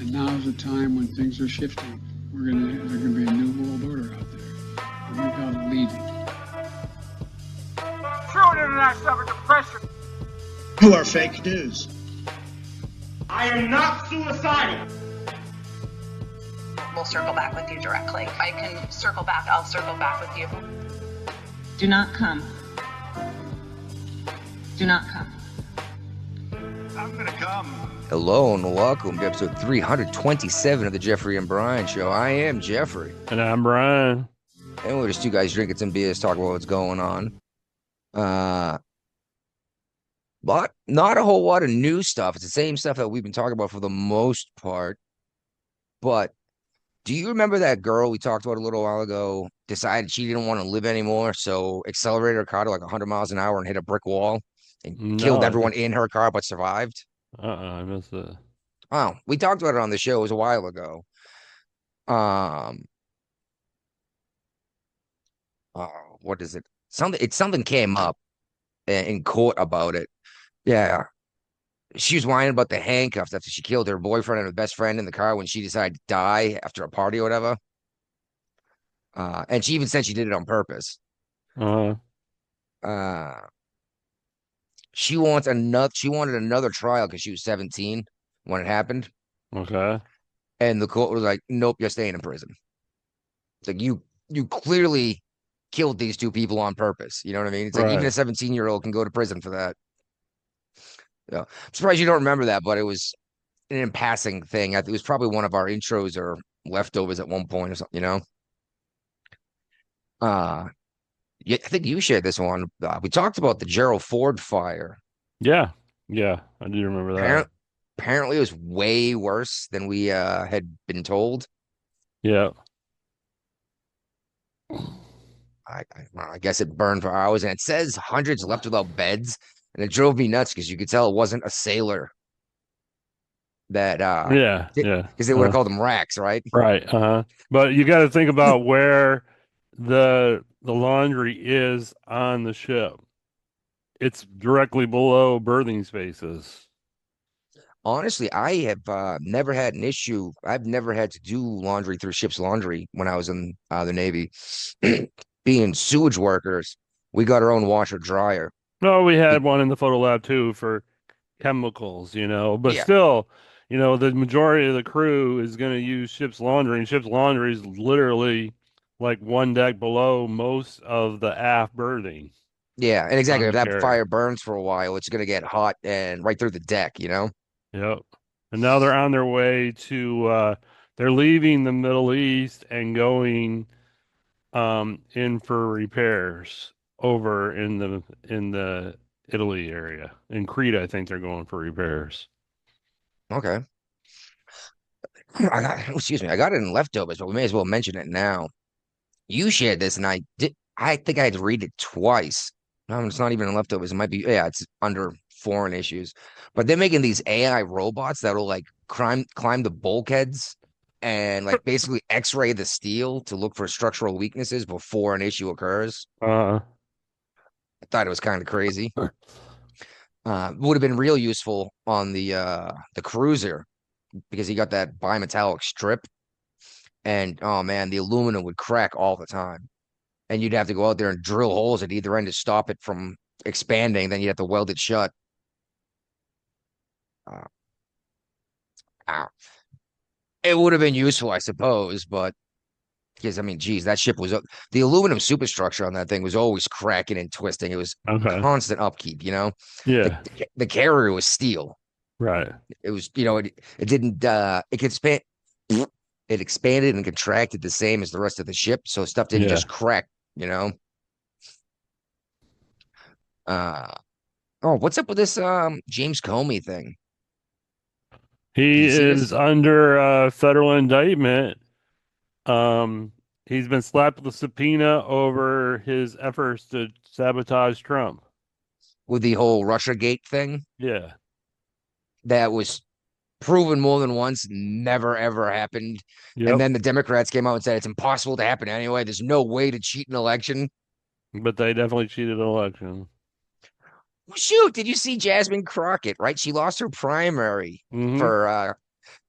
And now's the time when things are shifting. There's gonna be a new world order out there. And we call it leading. True internet suffered depression. You are fake news. I am not suicidal. We'll circle back with you directly. I can circle back. I'll circle back with you. Do not come. Do not come. I'm gonna come. Hello and welcome to episode 327 of the Jeffrey and Brian Show. I am Jeffrey. And I'm Brian. And we're just two guys drinking some beers, talking about what's going on. But not a whole lot of new stuff. It's the same stuff that we've been talking about for the most part. But do you remember that girl we talked about a little while ago decided she didn't want to live anymore, so accelerated her car to like 100 miles an hour and hit a brick wall and killed everyone in her car but survived? I missed it. Oh, we talked about it on the show. It was a while ago. What is it? Something came up in court about it. Yeah. She was whining about the handcuffs after she killed her boyfriend and her best friend in the car when she decided to die after a party or whatever. And she even said she did it on purpose. She wanted another trial because she was 17 when it happened. Okay. And the court was like, nope, you're staying in prison. It's like you clearly killed these two people on purpose. You know what I mean? It's like even a 17-year-old can go to prison for that. Yeah. I'm surprised you don't remember that, but it was an in passing thing. It was probably one of our intros or leftovers at one point or something, you know? Yeah, I think you shared this one. We talked about the Gerald Ford fire. Yeah, I do remember that. Apparently, it was way worse than we had been told. Yeah. I guess it burned for hours, and it says hundreds left without beds, and it drove me nuts because you could tell it wasn't a sailor. That because they would have called them racks, right? Right. But you got to think about where the laundry is on the ship. It's directly below berthing spaces. Honestly, I have never had an issue. I've never had to do laundry through ship's laundry when I was in the Navy. Being sewage workers, we got our own washer dryer. No, we had one in the photo lab too for chemicals, but still, the majority of the crew is going to use ship's laundry, and ship's laundry is literally like one deck below most of the aft berthing. Yeah, and exactly. If that fire burns for a while, it's going to get hot and right through the deck, Yep. And now they're on their way to, they're leaving the Middle East and going in for repairs over in the Italy area. In Crete, I think they're going for repairs. Okay. I got it in leftovers, but we may as well mention it now. You shared this, and I think I had to read it twice. No, it's not even in leftovers. It might be, it's under foreign issues. But they're making these AI robots that'll like climb the bulkheads and like basically X-ray the steel to look for structural weaknesses before an issue occurs. I thought it was kind of crazy. Would have been real useful on the cruiser because he got that bimetallic strip, and oh man, the aluminum would crack all the time, and you'd have to go out there and drill holes at either end to stop it from expanding. Then you'd have to weld it shut. It would have been useful, I suppose, but because geez, that ship was the aluminum superstructure on that thing was always cracking and twisting. It was constant upkeep, Yeah. The carrier was steel. Right. It was, it didn't it could expand. It expanded and contracted the same as the rest of the ship, so stuff didn't just crack, what's up with this James Comey thing? He is under federal indictment. He's been slapped with a subpoena over his efforts to sabotage Trump. With the whole Russiagate thing? Yeah. That was proven more than once, never ever happened. Yep. And then the Democrats came out and said it's impossible to happen anyway. There's no way to cheat an election. But they definitely cheated an election. Well, shoot, did you see Jasmine Crockett, right? She lost her primary for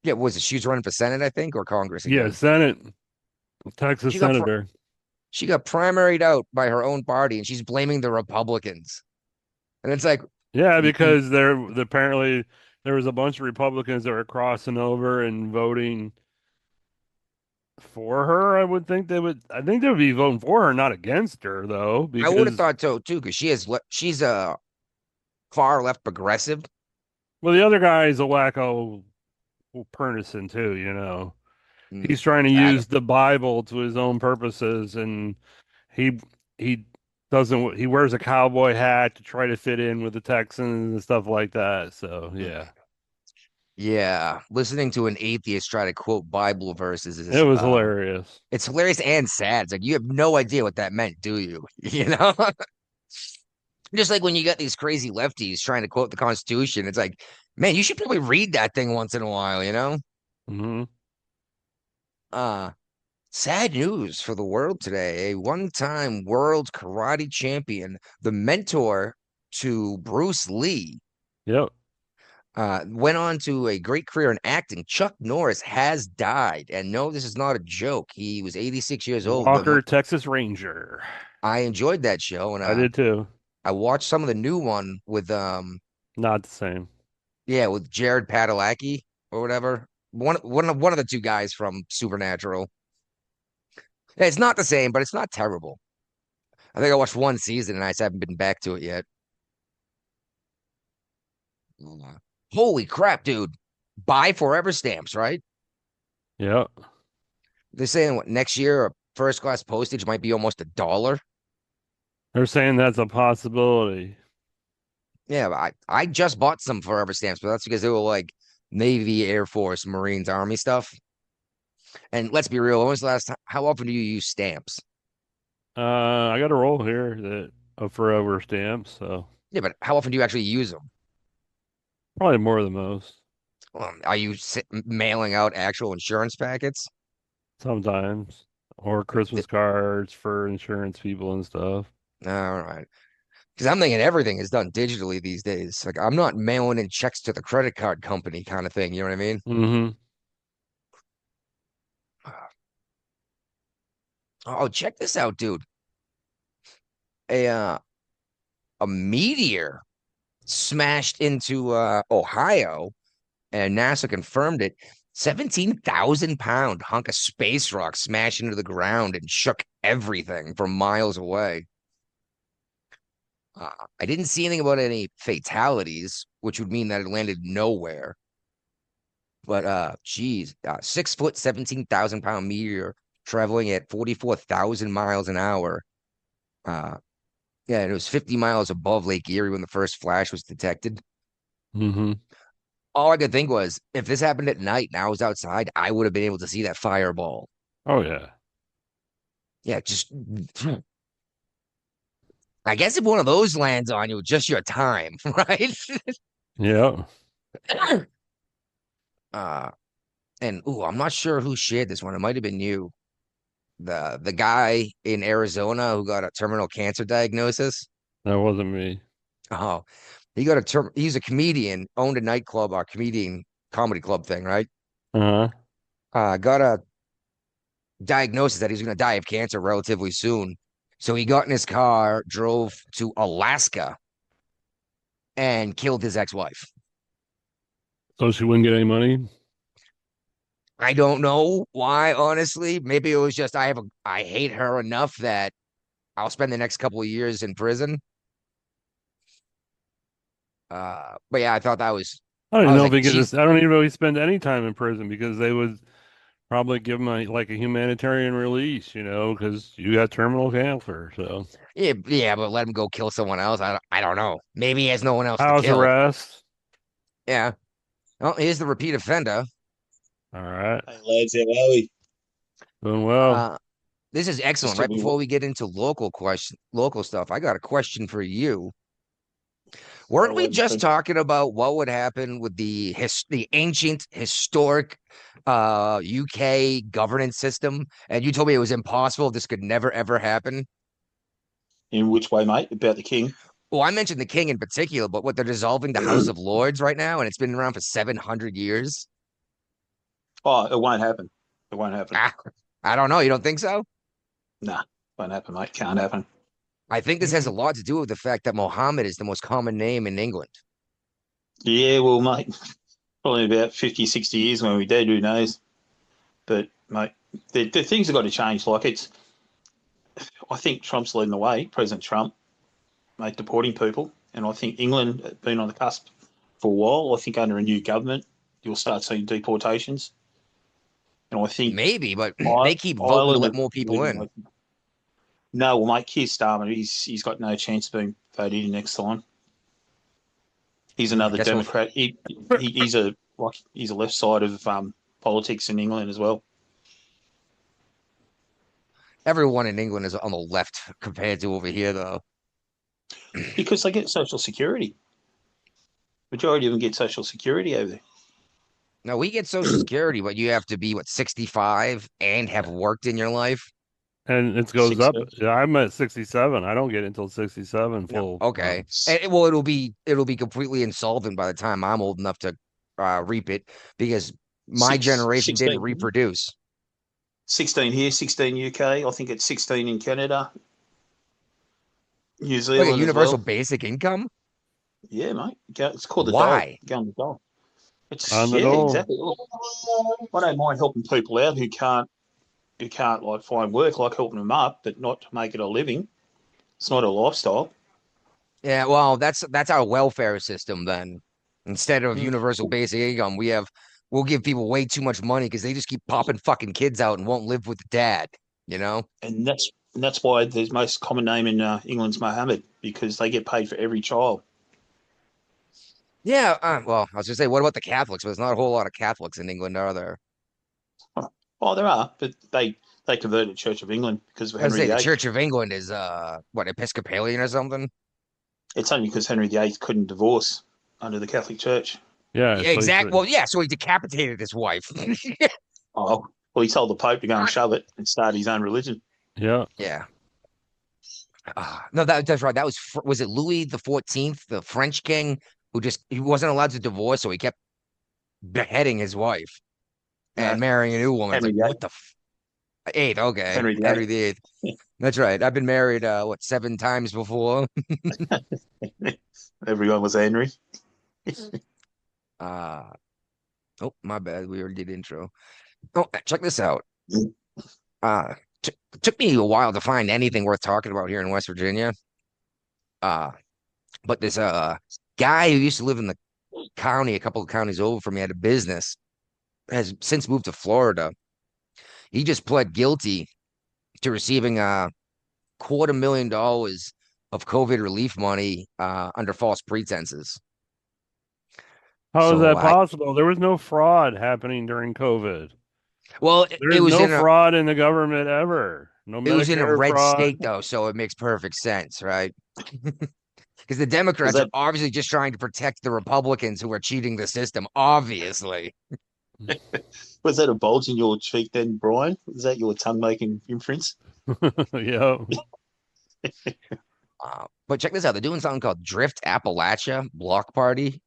Yeah, was it? She was running for Senate, I think, or Congress Yeah, again. Senate, Texas She got senator. she got primaried out by her own party, and she's blaming the Republicans. And it's like, Yeah, because apparently there was a bunch of Republicans that were crossing over and voting for her. I think they would be voting for her, not against her, though, I would have because thought so too, because she's a far left progressive. well, the other guy is a wacko partisan too. You know, Mm, he's trying to I don't- use the Bible to his own purposes, and he he doesn't. He wears a cowboy hat to try to fit in with the Texans and stuff like that. So yeah, Yeah, listening to an atheist try to quote Bible verses it is was hilarious. it's hilarious and sad. It's like you have no idea what that meant, do you? You know? Just like when you got these crazy lefties trying to quote the Constitution, it's like, man, you should probably read that thing once in a while, you know? Hmm. Uh, Sad news for the world today. A one-time world karate champion, the mentor to Bruce Lee, Yep. went on to a great career in acting. Chuck Norris has died. And no, this is not a joke. He was 86 years old. Walker, Texas Ranger. I enjoyed that show, and I did too. I watched some of the new one with Not the same. yeah, with Jared Padalecki or whatever. One of the two guys from Supernatural. Yeah, it's not the same, but it's not terrible. I think I watched one season and I just haven't been back to it yet. Uh, Holy crap, dude. Buy forever stamps, right? Yep. They're saying what next year first class postage might be almost $1. They're saying that's a possibility. Yeah, I just bought some forever stamps, but that's because they were like Navy, Air Force, Marines, Army stuff. And let's be real, when was the last time? How often do you use stamps? I got a roll here that of forever stamps, so Yeah, but how often do you actually use them? probably more than most. Are you mailing out actual insurance packets? Sometimes. Or Christmas cards for insurance people and stuff. All right. Because I'm thinking everything is done digitally these days. Like I'm not mailing in checks to the credit card company kind of thing. You know what I mean? Mm-hmm. Oh, check this out, dude. A uh, a meteor smashed into Ohio, and NASA confirmed it. 17,000 pound hunk of space rock smashed into the ground and shook everything from miles away. I didn't see anything about any fatalities, which would mean that it landed nowhere. But geez, 6 foot, 17,000 pound meteor traveling at 44,000 miles an hour. Uh, yeah, and it was 50 miles above Lake Erie when the first flash was detected. Mm-hmm. All I could think was, if this happened at night and I was outside, I would have been able to see that fireball. Oh yeah. Yeah, just I guess if one of those lands on you, just your time, right? Yeah. uh, and ooh, I'm not sure who shared this one. It might have been you. The guy in Arizona who got a terminal cancer diagnosis. That wasn't me. Oh, he got a term. He's a comedian, owned a nightclub, or comedian comedy club thing, right? Uh-huh. Got a diagnosis that he's going to die of cancer relatively soon. So he got in his car, drove to Alaska, and killed his ex-wife. So she wouldn't get any money? I don't know why, honestly. Maybe it was just I hate her enough that I'll spend the next couple of years in prison. But yeah, I thought that was. I don't I even was know if like, he could geez, just, I don't even know if he spend any time in prison because they would probably give him like a humanitarian release, because you got terminal cancer. So yeah, but let him go kill someone else. I don't know. Maybe he has no one else to house kill. arrest. Yeah. Oh, here's the repeat offender. All right. Hey, lads, how are we? Doing well. This is excellent. Just Right tell me before what- we get into local stuff, I got a question for you. Weren't we just talking about what would happen with the ancient historic UK governance system? And you told me it was impossible. This could never ever happen. In which way, mate? About the king? Well, I mentioned the king in particular, but what they're dissolving the House of Lords right now, and it's been around for 700 years. Oh, it won't happen. It won't happen. I don't know. You don't think so? Nah, won't happen, mate. Can't happen. I think this has a lot to do with the fact that Mohammed is the most common name in England. Yeah, well, mate, probably about 50, 60 years when we're dead, who knows? But, mate, the things have got to change. Like, I think Trump's leading the way, President Trump, mate, deporting people. And I think England has been on the cusp for a while. I think under a new government, you'll start seeing deportations. And I think Maybe, but they keep voting to Ireland let more people in. No, well, mate, Keir Starmer, he's got no chance of being voted in next time. He's another Democrat. He's a left side of politics in England as well. Everyone in England is on the left compared to over here, though. Because they get Social Security. Majority of them get Social Security over there. Now, we get Social Security, but you have to be, 65 and have worked in your life? And it goes up. 67. Yeah, I'm at 67. I don't get it until 67 full. Okay. Well, it'll be completely insolvent by the time I'm old enough to reap it, because my generation 16. didn't reproduce. 16 here, 16 UK. I think it's 16 in Canada. New Like Zealand a universal as well. basic income? Yeah, mate. It's called the Why? dole. Go on the dole. It's On the dole. exactly. I don't mind helping people out who can't like find work, like helping them up, but not to make it a living. It's not a lifestyle. Yeah, well, that's our welfare system then. Instead of universal basic income, we'll give people way too much money because they just keep popping fucking kids out and won't live with the dad, you know? And that's why the most common name in England's Mohammed, because they get paid for every child. Yeah, well, I was gonna say, what about the Catholics? But there's not a whole lot of Catholics in England, are there? Oh, there are, but they converted to Church of England because of I was Henry say the VIII. Church of England is what, Episcopalian or something? It's only because Henry VIII couldn't divorce under the Catholic Church. Yeah, Yeah, exactly. Well, yeah, so he decapitated his wife. Oh, well, he told the Pope to go and shove it and start his own religion. Yeah. Yeah. No, that's right. That was it Louis the 14th, the French king, who he wasn't allowed to divorce, so he kept beheading his wife and marrying a new woman. Henry It's like, what the eighth? Okay, Henry Henry the Eighth. That's right. I've been married 7 times before. Everyone was Henry. Oh, my bad. We already did intro. Oh, check this out. Took me a while to find anything worth talking about here in West Virginia. But this guy who used to live in the county, a couple of counties over from me, had a business, has since moved to Florida. He just pled guilty to receiving $250,000 of COVID relief money under false pretenses. How is So that possible? There was no fraud happening during COVID. Well, There it was no in fraud in the government ever. No it was in a Medicare red fraud. state though, so it makes perfect sense, right? Because the Democrats are obviously just trying to protect the Republicans who are cheating the system, obviously. Was that a bulge in your cheek then, Brian? Was that your tongue making imprints? Yeah. But check this out. They're doing something called Drift Appalachia Block Party.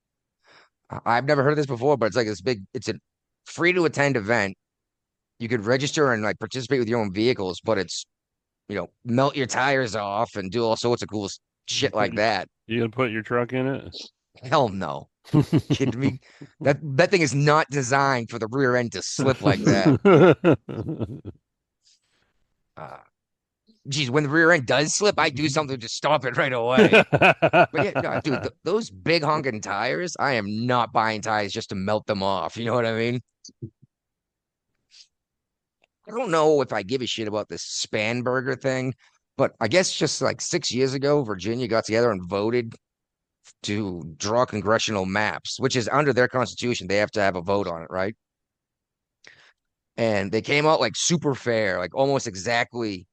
I've never heard of this before, but it's like it's a free to attend event. You could register and like participate with your own vehicles, but it's, melt your tires off and do all sorts of cool shit like that. You gonna put your truck in it? Hell no. Kidding me? That thing is not designed for the rear end to slip like that. Geez, when the rear end does slip, I do something to stop it right away. But yeah, no, dude, those big honking tires, I am not buying tires just to melt them off. You know what I mean? I don't know if I give a shit about this Spanberger thing, but I guess just like 6 years ago, Virginia got together and voted to draw congressional maps, which is under their constitution. They have to have a vote on it, right? And they came out like super fair, like almost exactly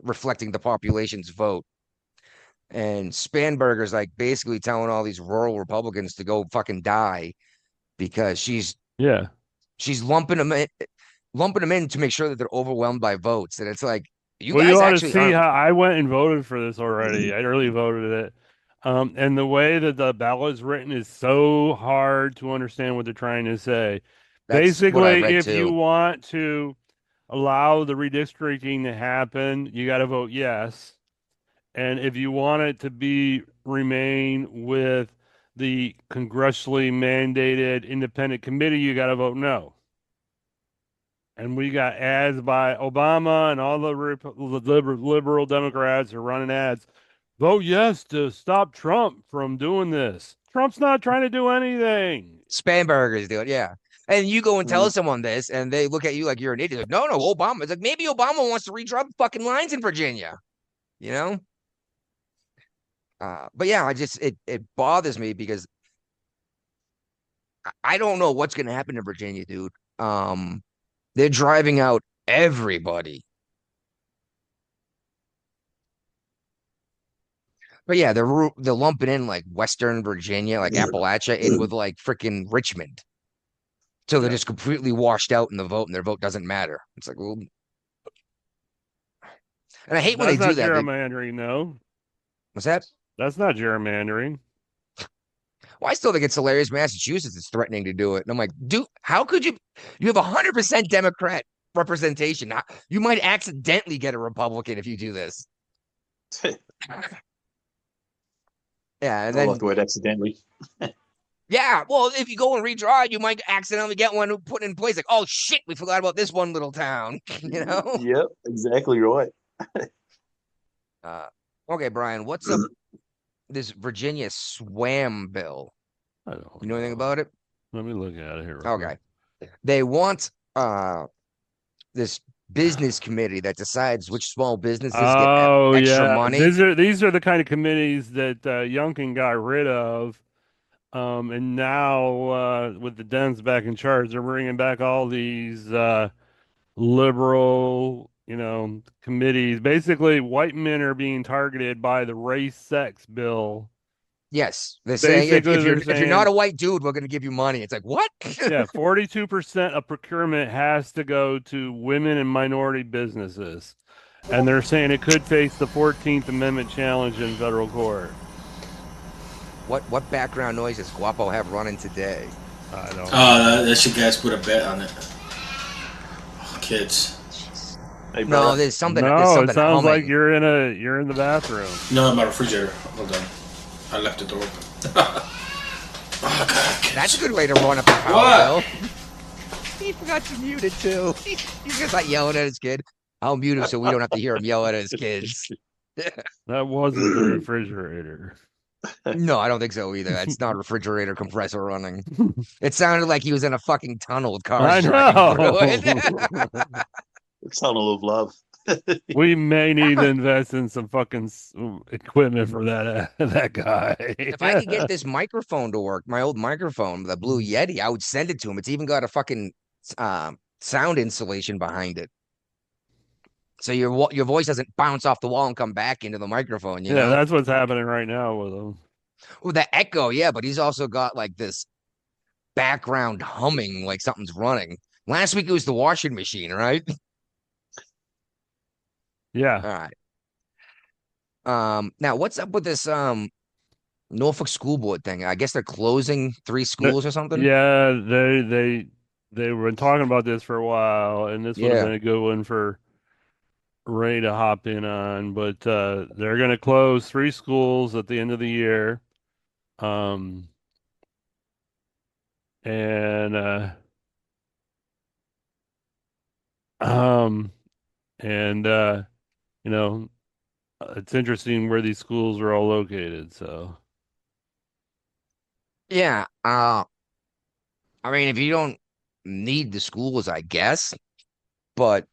reflecting the population's vote. And Spanberger's like basically telling all these rural Republicans to go fucking die because she's lumping them in to make sure that they're overwhelmed by votes. And it's like, you guys ought actually to see how I went and voted for this already. I early voted it. And the way that the ballot is written is so hard to understand what they're trying to say. That's what I Basically, read if too. you want to allow the redistricting to happen, you got to vote yes. And if you want it to remain with the congressionally mandated independent committee, you got to vote no. And we got ads by Obama and all the liberal Democrats are running ads. Vote yes to stop Trump from doing this. Trump's not trying to do anything. Spamburgers do it, yeah. And you go and tell Mm. someone this, and they look at you like you're an idiot. Like, no, no, Obama. It's like maybe Obama wants to redraw the fucking lines in Virginia, you know? But yeah, it bothers me because I don't know what's gonna happen in Virginia, dude. They're driving out everybody. But yeah, they're lumping in like Western Virginia, like Appalachia, in with like freaking Richmond. So they're just completely washed out in the vote, and their vote doesn't matter. It's like, well, and I hate when That's they do not that. gerrymandering, no. What's that? That's not gerrymandering. Well, I still think it's hilarious. Massachusetts is threatening to do it, and I'm like, dude, how could you? You have 100% Democrat representation. You might accidentally get a Republican if you do this. Yeah, and I then like the word accidentally. yeah, well, if you go and redraw it, you might accidentally get one put in place. Like, oh shit, we forgot about this one little town. You know? Yep, exactly right. Okay, Brian, what's up? This Virginia swam bill. I don't You know anything about it? Let me look at it here. Okay. They want this business committee that decides which small businesses get extra money. These are the kind of committees that Youngkin got rid of. And now with the Dems back in charge, they're bringing back all these liberal, committees. Basically, white men are being targeted by the race sex bill. Yes, they're saying if you're not a white dude, we're going to give you money. It's like what? Yeah, 42% of procurement has to go to women and minority businesses, and they're saying it could face the 14th Amendment challenge in federal court. What background noise does Guapo have running today? I don't. That you guys put a bet on it. Oh, kids. Hey, No, there's something. No, there's something it sounds humming. like you're in the bathroom. No, my refrigerator. Hold on. I left the door open. Oh, God, kids. That's a good way to run up the power What? bill. He forgot to mute it too. He's just like yelling at his kid. I'll mute him so we don't have to hear him yell at his kids. That wasn't the refrigerator. No, I don't think so either. It's not a refrigerator compressor running. It sounded like he was in a fucking tunnel with I cars driving through know. it. tunnel of love. We may need to invest in some fucking equipment for that guy. If I could get this microphone to work, my old microphone, the Blue Yeti, I would send it to him. It's even got a fucking sound insulation behind it. So your voice doesn't bounce off the wall and come back into the microphone, you know? That's what's happening right now with him. Well, the echo, yeah, but he's also got like this background humming like something's running. Last week it was the washing machine, right? Yeah. All right. Now what's up with this Norfolk School Board thing? I guess they're closing 3 schools or something. Yeah, they were talking about this for a while, and this would have been a good one for Ray to hop in on. But they're going to close 3 schools at the end of the year, and it's interesting where these schools are all located. So yeah. I mean, if you don't need the schools, I guess, but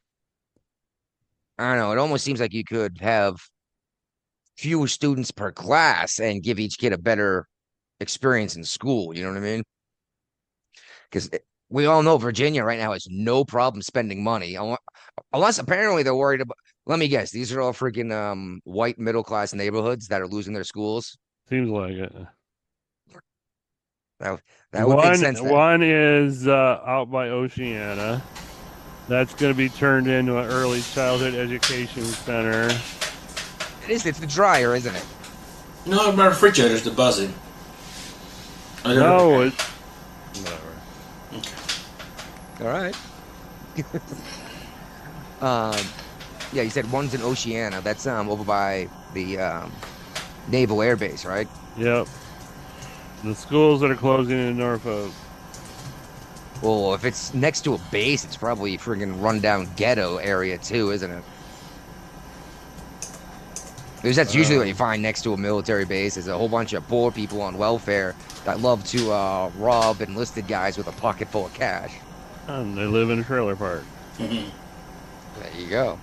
I don't know. It almost seems like you could have fewer students per class and give each kid a better experience in school. You know what I mean? Because we all know Virginia right now has no problem spending money, unless apparently they're worried about. Let me guess. These are all freaking white middle class neighborhoods that are losing their schools. seems like it. That would make sense. One is out by Oceana. That's going to be turned into an early childhood education center. It is. It's the dryer, isn't it? No, my refrigerator's the buzzing. No, it's whatever. Okay. All right. Yeah, you said one's in Oceana. That's over by the Naval Air Base, right? Yep. The schools that are closing in Norfolk. Well, if it's next to a base, it's probably a friggin' rundown ghetto area too, isn't it? Because that's usually what you find next to a military base is a whole bunch of poor people on welfare that love to rob enlisted guys with a pocket full of cash. And they live in a trailer park. There you go.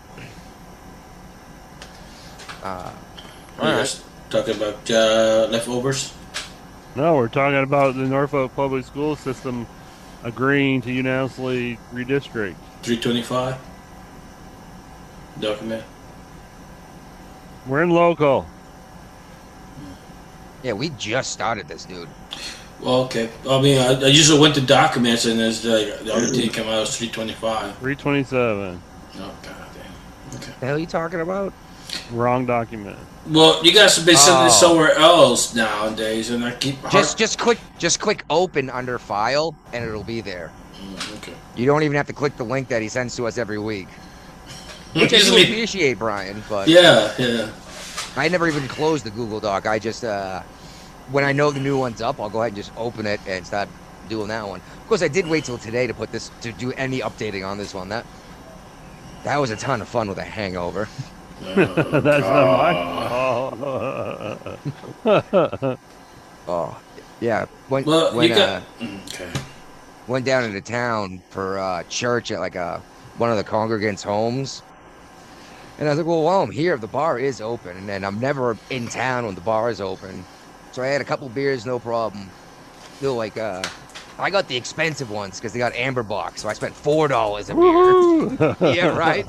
All right. Yes. Talking about leftovers. No, we're talking about the Norfolk public school system agreeing to unanimously redistrict. 325 document. We're in local. Yeah, we just started this, dude. Well, okay. I mean, I usually went to documents and there's the other thing came out was 325. 327. Oh, goddamn. Okay. The hell are you talking about? Wrong document. Well, you guys have been sending it somewhere else nowadays, and I keep Just click open under file, and it'll be there. Okay. You don't even have to click the link that he sends to us every week. Which I do appreciate, Brian, but yeah. I never even closed the Google Doc. I just when I know the new one's up, I'll go ahead and just open it and start doing that one. Of course, I did wait till today to do any updating on this one. That was a ton of fun with a hangover. That's not my fault. Oh, yeah. Went down into town for church at like one of the congregants' homes. And I was like, well, while I'm here, the bar is open. And I'm never in town when the bar is open. So I had a couple beers, no problem. They're like, I got the expensive ones because they got amber box. So I spent $4 a beer. Yeah, right?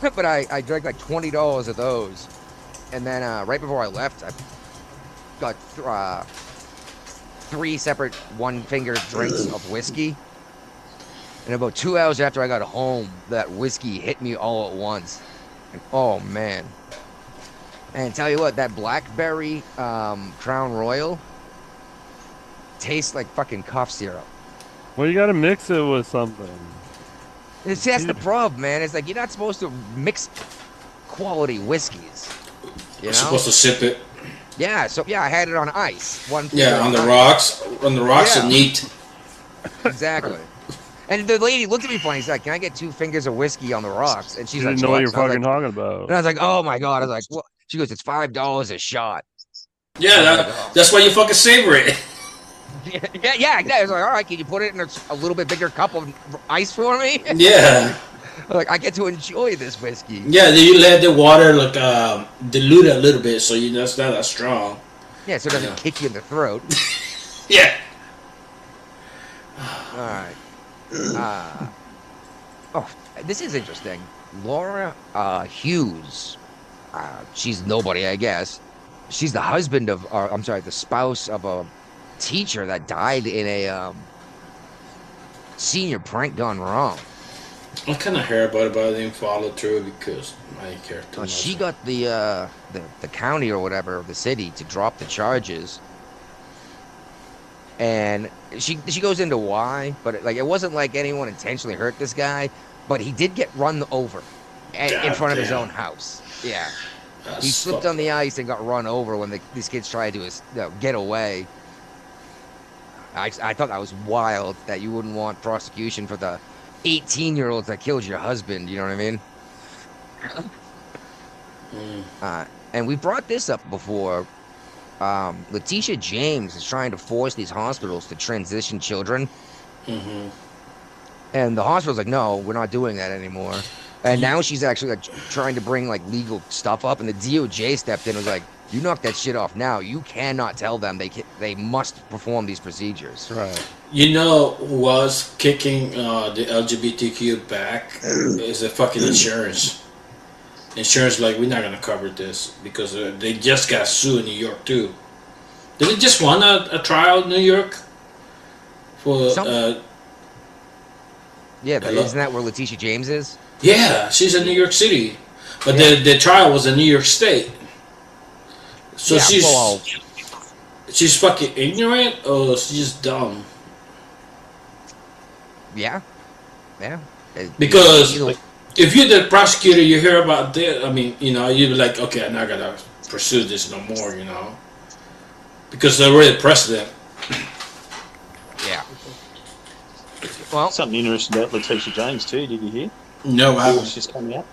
But I drank like $20 of those. And then right before I left, I got 3 separate one-finger drinks of whiskey. And about 2 hours after I got home, that whiskey hit me all at once. And, oh, man. And tell you what, that blackberry Crown Royal tastes like fucking cough syrup. Well, you got to mix it with something. See, that's the problem, man. It's like you're not supposed to mix quality whiskeys. You're supposed to sip it. Yeah, so yeah, I had it on ice. On the rocks. On the rocks and neat. Exactly. And the lady looked at me funny. She's like, "Can I get 2 fingers of whiskey on the rocks?" And she's She like, didn't know what you're So I was fucking like- talking about. And I was like, "Oh my god!" I was like, "What?" She goes, "It's $5 a shot." Yeah, that's why you fucking savor it. Yeah, exactly. I was like, "All right, can you put it in a little bit bigger cup of ice for me?" Yeah. Like I get to enjoy this whiskey. Yeah, then you let the water like dilute it a little bit, so you know it's not that strong. Yeah, so it doesn't kick you in the throat. Yeah. All right. Oh, this is interesting. Laura Hughes. She's nobody, I guess. She's the husband of, the spouse of a teacher that died in a senior prank gone wrong. I kind of heard about it, but I didn't follow through because I didn't care too much. She got the county or whatever, the city, to drop the charges. And she goes into why, but it wasn't like anyone intentionally hurt this guy, but he did get run over in front of his own house. Yeah. That's He slipped on the ice and got run over when these kids tried to get away. I thought that was wild that you wouldn't want prosecution for the 18-year-olds that killed your husband. You know what I mean? And we brought this up before. Letitia James is trying to force these hospitals to transition children. Mm-hmm. And the hospital's like, no, we're not doing that anymore. And now she's actually like trying to bring like legal stuff up. And the DOJ stepped in and was like, you knock that shit off now. You cannot tell them they must perform these procedures. Right. You know who was kicking the LGBTQ back is the fucking insurance. Insurance like, we're not going to cover this because they just got sued in New York too. Did they just won a trial in New York? For yeah, but isn't that where Letitia James is? Yeah, she's in New York City. But the trial was in New York State. So yeah, she's fucking ignorant or she's just dumb? Yeah. Yeah. Because You know, if you're the prosecutor, you hear about this. I mean, you know, you'd be like, okay, I'm not gonna pursue this no more. You know, because they're already precedent. yeah. Well, Something interesting about Letitia James too. Did you hear? No, I Forbes haven't. just come out.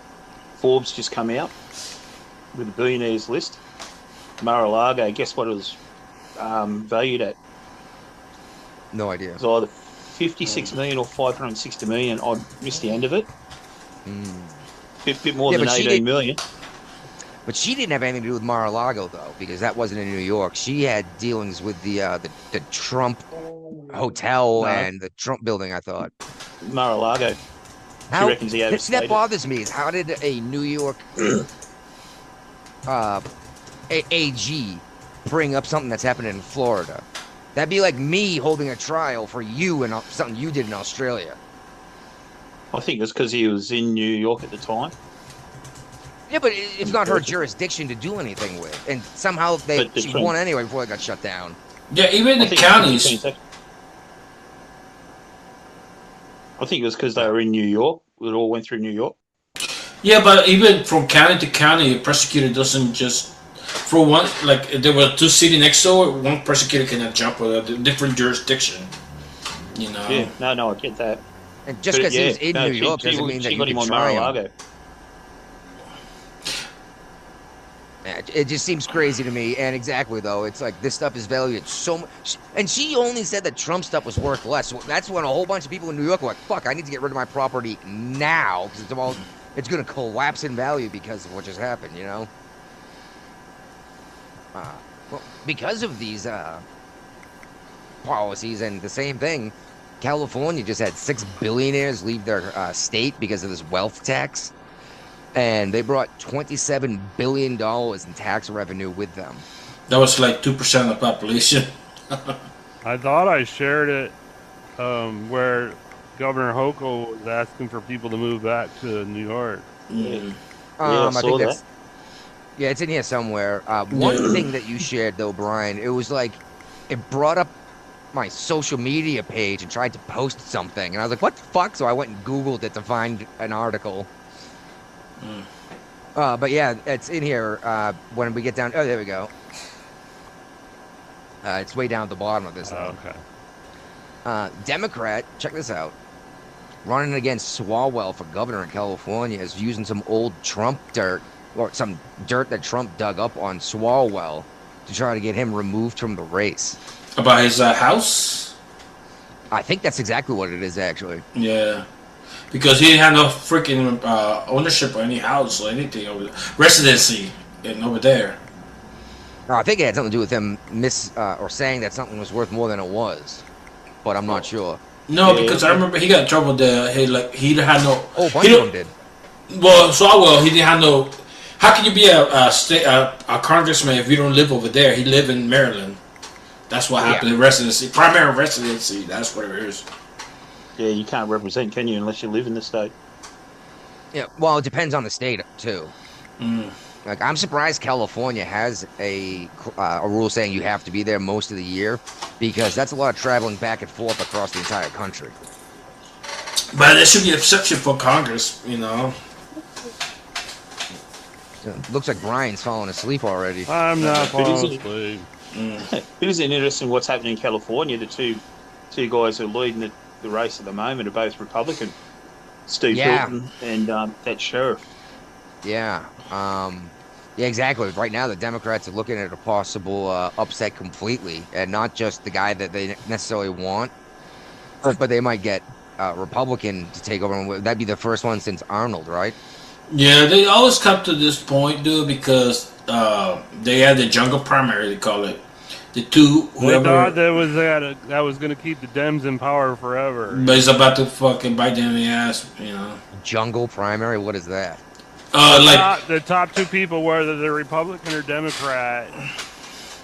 Forbes just come out with a billionaires list. Mar-a-Lago, guess what it was valued at? no idea. It was either 56 million or 560 million. I missed the end of it. Bit more Yeah, than but she 18 did- million. But she didn't have anything to do with Mar-a-Lago though, because that wasn't in New York. She had dealings with the Trump hotel No. and the Trump building. I thought. Mar-a-Lago. How reckons he see, overstayed that it. bothers me is how did a New York AG bring up something that's happening in Florida? That'd be like me holding a trial for you and something you did in Australia. I think it's because he was in New York at the time. Yeah, but it's not her jurisdiction to do anything with, and somehow But the she Trump- won anyway before it got shut down. Yeah, even I the think counties. I think it was because they were in New York. It all went through New York. Yeah, but even from county to county, a prosecutor doesn't just. For one, like if there were two cities next door, one prosecutor cannot jump with a different jurisdiction. You know. Yeah, no, I get that. And just But because he was in New York she doesn't mean that got you him can on try him. Mar-a-Lago. Yeah, it just seems crazy to me. And exactly though, it's like this stuff is valued at so much. And she only said that Trump stuff was worth less. So that's when a whole bunch of people in New York were like, "Fuck, I need to get rid of my property now because it's going to collapse in value because of what just happened." You know. Well, because of these policies and the same thing, California just had 6 billionaires leave their state because of this wealth tax. And they brought $27 billion in tax revenue with them. That was like 2% of the population. I thought I shared it where Governor Hochul was asking for people to move back to New York. Mm. I I saw think that. that's yeah, it's in here somewhere. One thing that you shared though, Brian, it was like it brought up my social media page and tried to post something, and I was like, "What the fuck?" So I went and Googled it to find an article. But yeah, it's in here. When we get down, oh, there we go. It's way down at the bottom of this. Okay. Democrat, check this out. Running against Swalwell for governor in California is using some old Trump dirt, or some dirt that Trump dug up on Swalwell to try to get him removed from the race. About his house? I think that's exactly what it is, actually. Yeah. Because he had no freaking ownership of any house or anything over there. Residency over there. I think it had something to do with him or saying that something was worth more than it was, but I'm not sure. No, Yeah. because I remember he got in trouble there. He had no. Oh, a bunch of them did. Well, Swalwell, he didn't have no. How can you be a congressman if you don't live over there? He lived in Maryland. That's what happened. Yeah. Residency, primary residency. That's what it is. Yeah, you can't represent, can you, unless you live in the state? Yeah, well, it depends on the state too. Like, I'm surprised California has a rule saying you have to be there most of the year, because that's a lot of traveling back and forth across the entire country. But there should be an exception for Congress, you know. Looks like Brian's falling asleep already. I'm not But falling isn't- asleep. It is interesting what's happening in California. The two guys who are leading the race at the moment are both Republican. Steve Yeah. Hilton and that sheriff. Yeah. Yeah, exactly. Right now, the Democrats are looking at a possible upset completely, and not just the guy that they necessarily want, but they might get a Republican to take over. That'd be the first one since Arnold, right? Yeah, they always come to this point, dude, because they had the jungle primary, they call it. The two, They whoever, thought that was going to keep the Dems in power forever. but it's about to fucking bite them in the ass, you know. Jungle primary. What is that? Like The top two people, whether they're Republican or Democrat,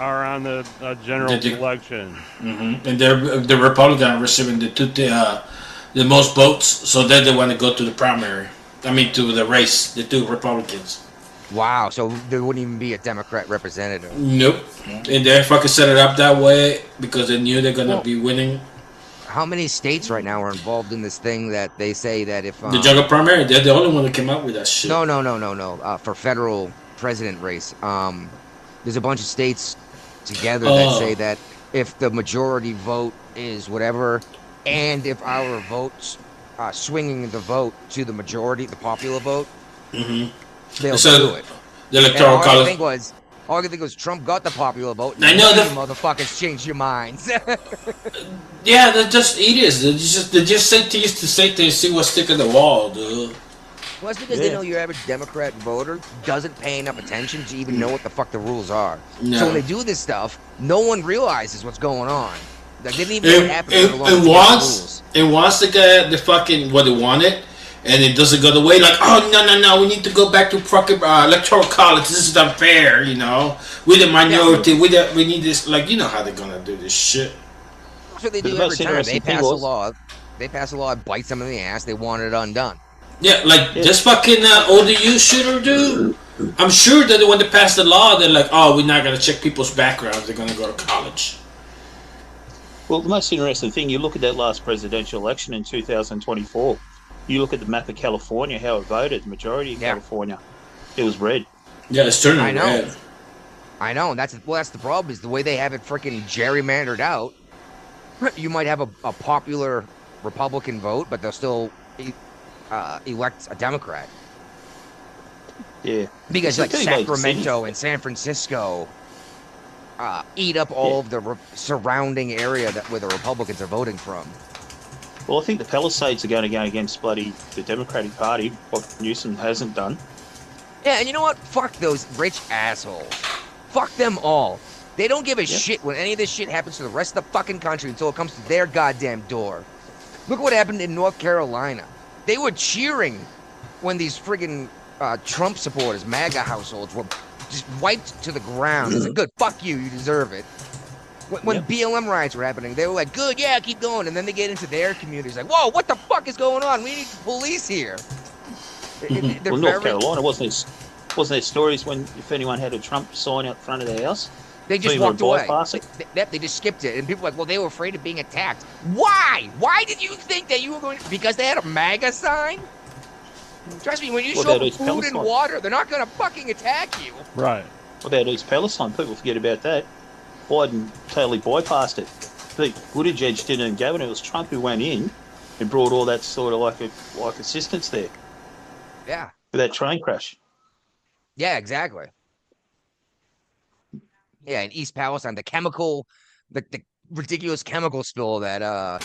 are on the general election. and the Republican are receiving the most votes, so then they want to go to the primary. I mean, to the race, the two Republicans. Wow. So there wouldn't even be a Democrat representative. Nope. And they fucking set it up that way because they knew they're gonna be winning. how many states right now are involved in this thing that they say that if The general primary, they're the only one that came out with that shit. no. For federal president race, there's a bunch of states together that say that if the majority vote is whatever, and if our votes swinging the vote to the majority, the popular vote, they'll do it. The electoral college. All I can think was Trump got the popular vote. I know the motherfuckers changed your minds. Yeah, they're just idiots. They just say things to say things, see what's sticking the wall, dude. Well, that's because they know your average Democrat voter doesn't pay enough attention to even know what the fuck the rules are. No. So when they do this stuff, no one realizes what's going on. Like, they didn't even know what happened. And once they get the fucking what they wanted, and it doesn't go the way, like, oh no, we need to go back to fucking electoral college. This is unfair, you know. We're the minority. We need this. Like, you know how they're gonna do this shit. That's what they do every time. They pass a law. They pass a law, it bites them in the ass. They want it undone. Yeah, like this fucking ODU shooter dude. I'm sure that when they pass the law, they're like, oh, we're not gonna check people's backgrounds. They're gonna go to college. Well, the most interesting thing, you look at that last presidential election in 2024. You look at the map of California, how it voted. The majority of California, it was red. Yeah, it's turning red. I know. That's the problem. Is the way they have it freaking gerrymandered out. You might have a popular Republican vote, but they'll still elect a Democrat. Yeah, because like Sacramento and San Francisco eat up all of the surrounding area where the Republicans are voting from. Well, I think the Palisades are going to go against the Democratic Party, what Newsom hasn't done. Yeah, and you know what? Fuck those rich assholes. Fuck them all. They don't give a shit when any of this shit happens to the rest of the fucking country until it comes to their goddamn door. Look what happened in North Carolina. They were cheering when these friggin' Trump supporters, MAGA households, were just wiped to the ground. They said, good, fuck you, you deserve it. When BLM riots were happening, they were like, good, yeah, keep going. And then they get into their communities like, whoa, what the fuck is going on? We need police here. Well, North Carolina, wasn't there stories when if anyone had a Trump sign out front of their house? They just walked away. They just skipped it. And people were like, well, they were afraid of being attacked. Why? Why did you think that you were going to... Because they had a MAGA sign? Trust me, when you show food and water, they're not going to fucking attack you. Right. What about East Palestine? People forget about that. Biden totally bypassed it. Buttigieg didn't go, and it was Trump who went in and brought all that sort of like assistance there. Yeah. With that train crash. Yeah, exactly. Yeah, in East Palestine, the ridiculous chemical spill that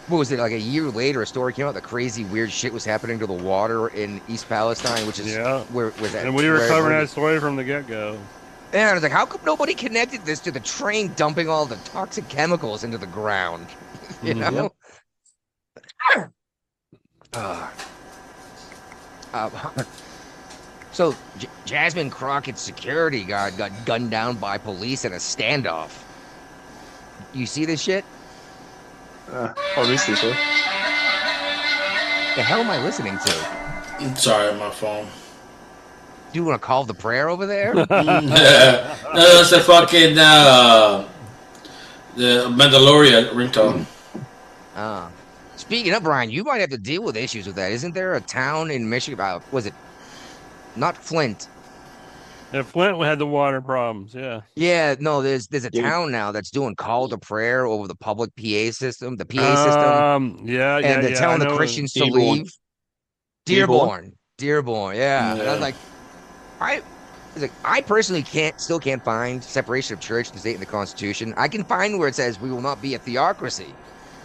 what was it, like a year later, a story came out, the crazy weird shit was happening to the water in East Palestine, which is where was that? And we were covering that story from the get-go. And I was like, how come nobody connected this to the train dumping all the toxic chemicals into the ground? You know? So Jasmine Crockett's security guard got gunned down by police in a standoff. You see this shit? I missed this, huh? The hell am I listening to? I'm sorry, my phone. Do you want to call the prayer over there? No, that's the fucking the Mandalorian ringtone. Speaking of Brian, you might have to deal with issues with that. Isn't there a town in Michigan? Was it not Flint? Yeah, Flint had the water problems. Yeah. Yeah. No, there's a town now that's doing call to prayer over the public PA system. The PA system. Yeah. And they're telling the Christians to leave. Dearborn. Yeah. And I was like, I personally still can't find separation of church and state in the Constitution. I can find where it says we will not be a theocracy.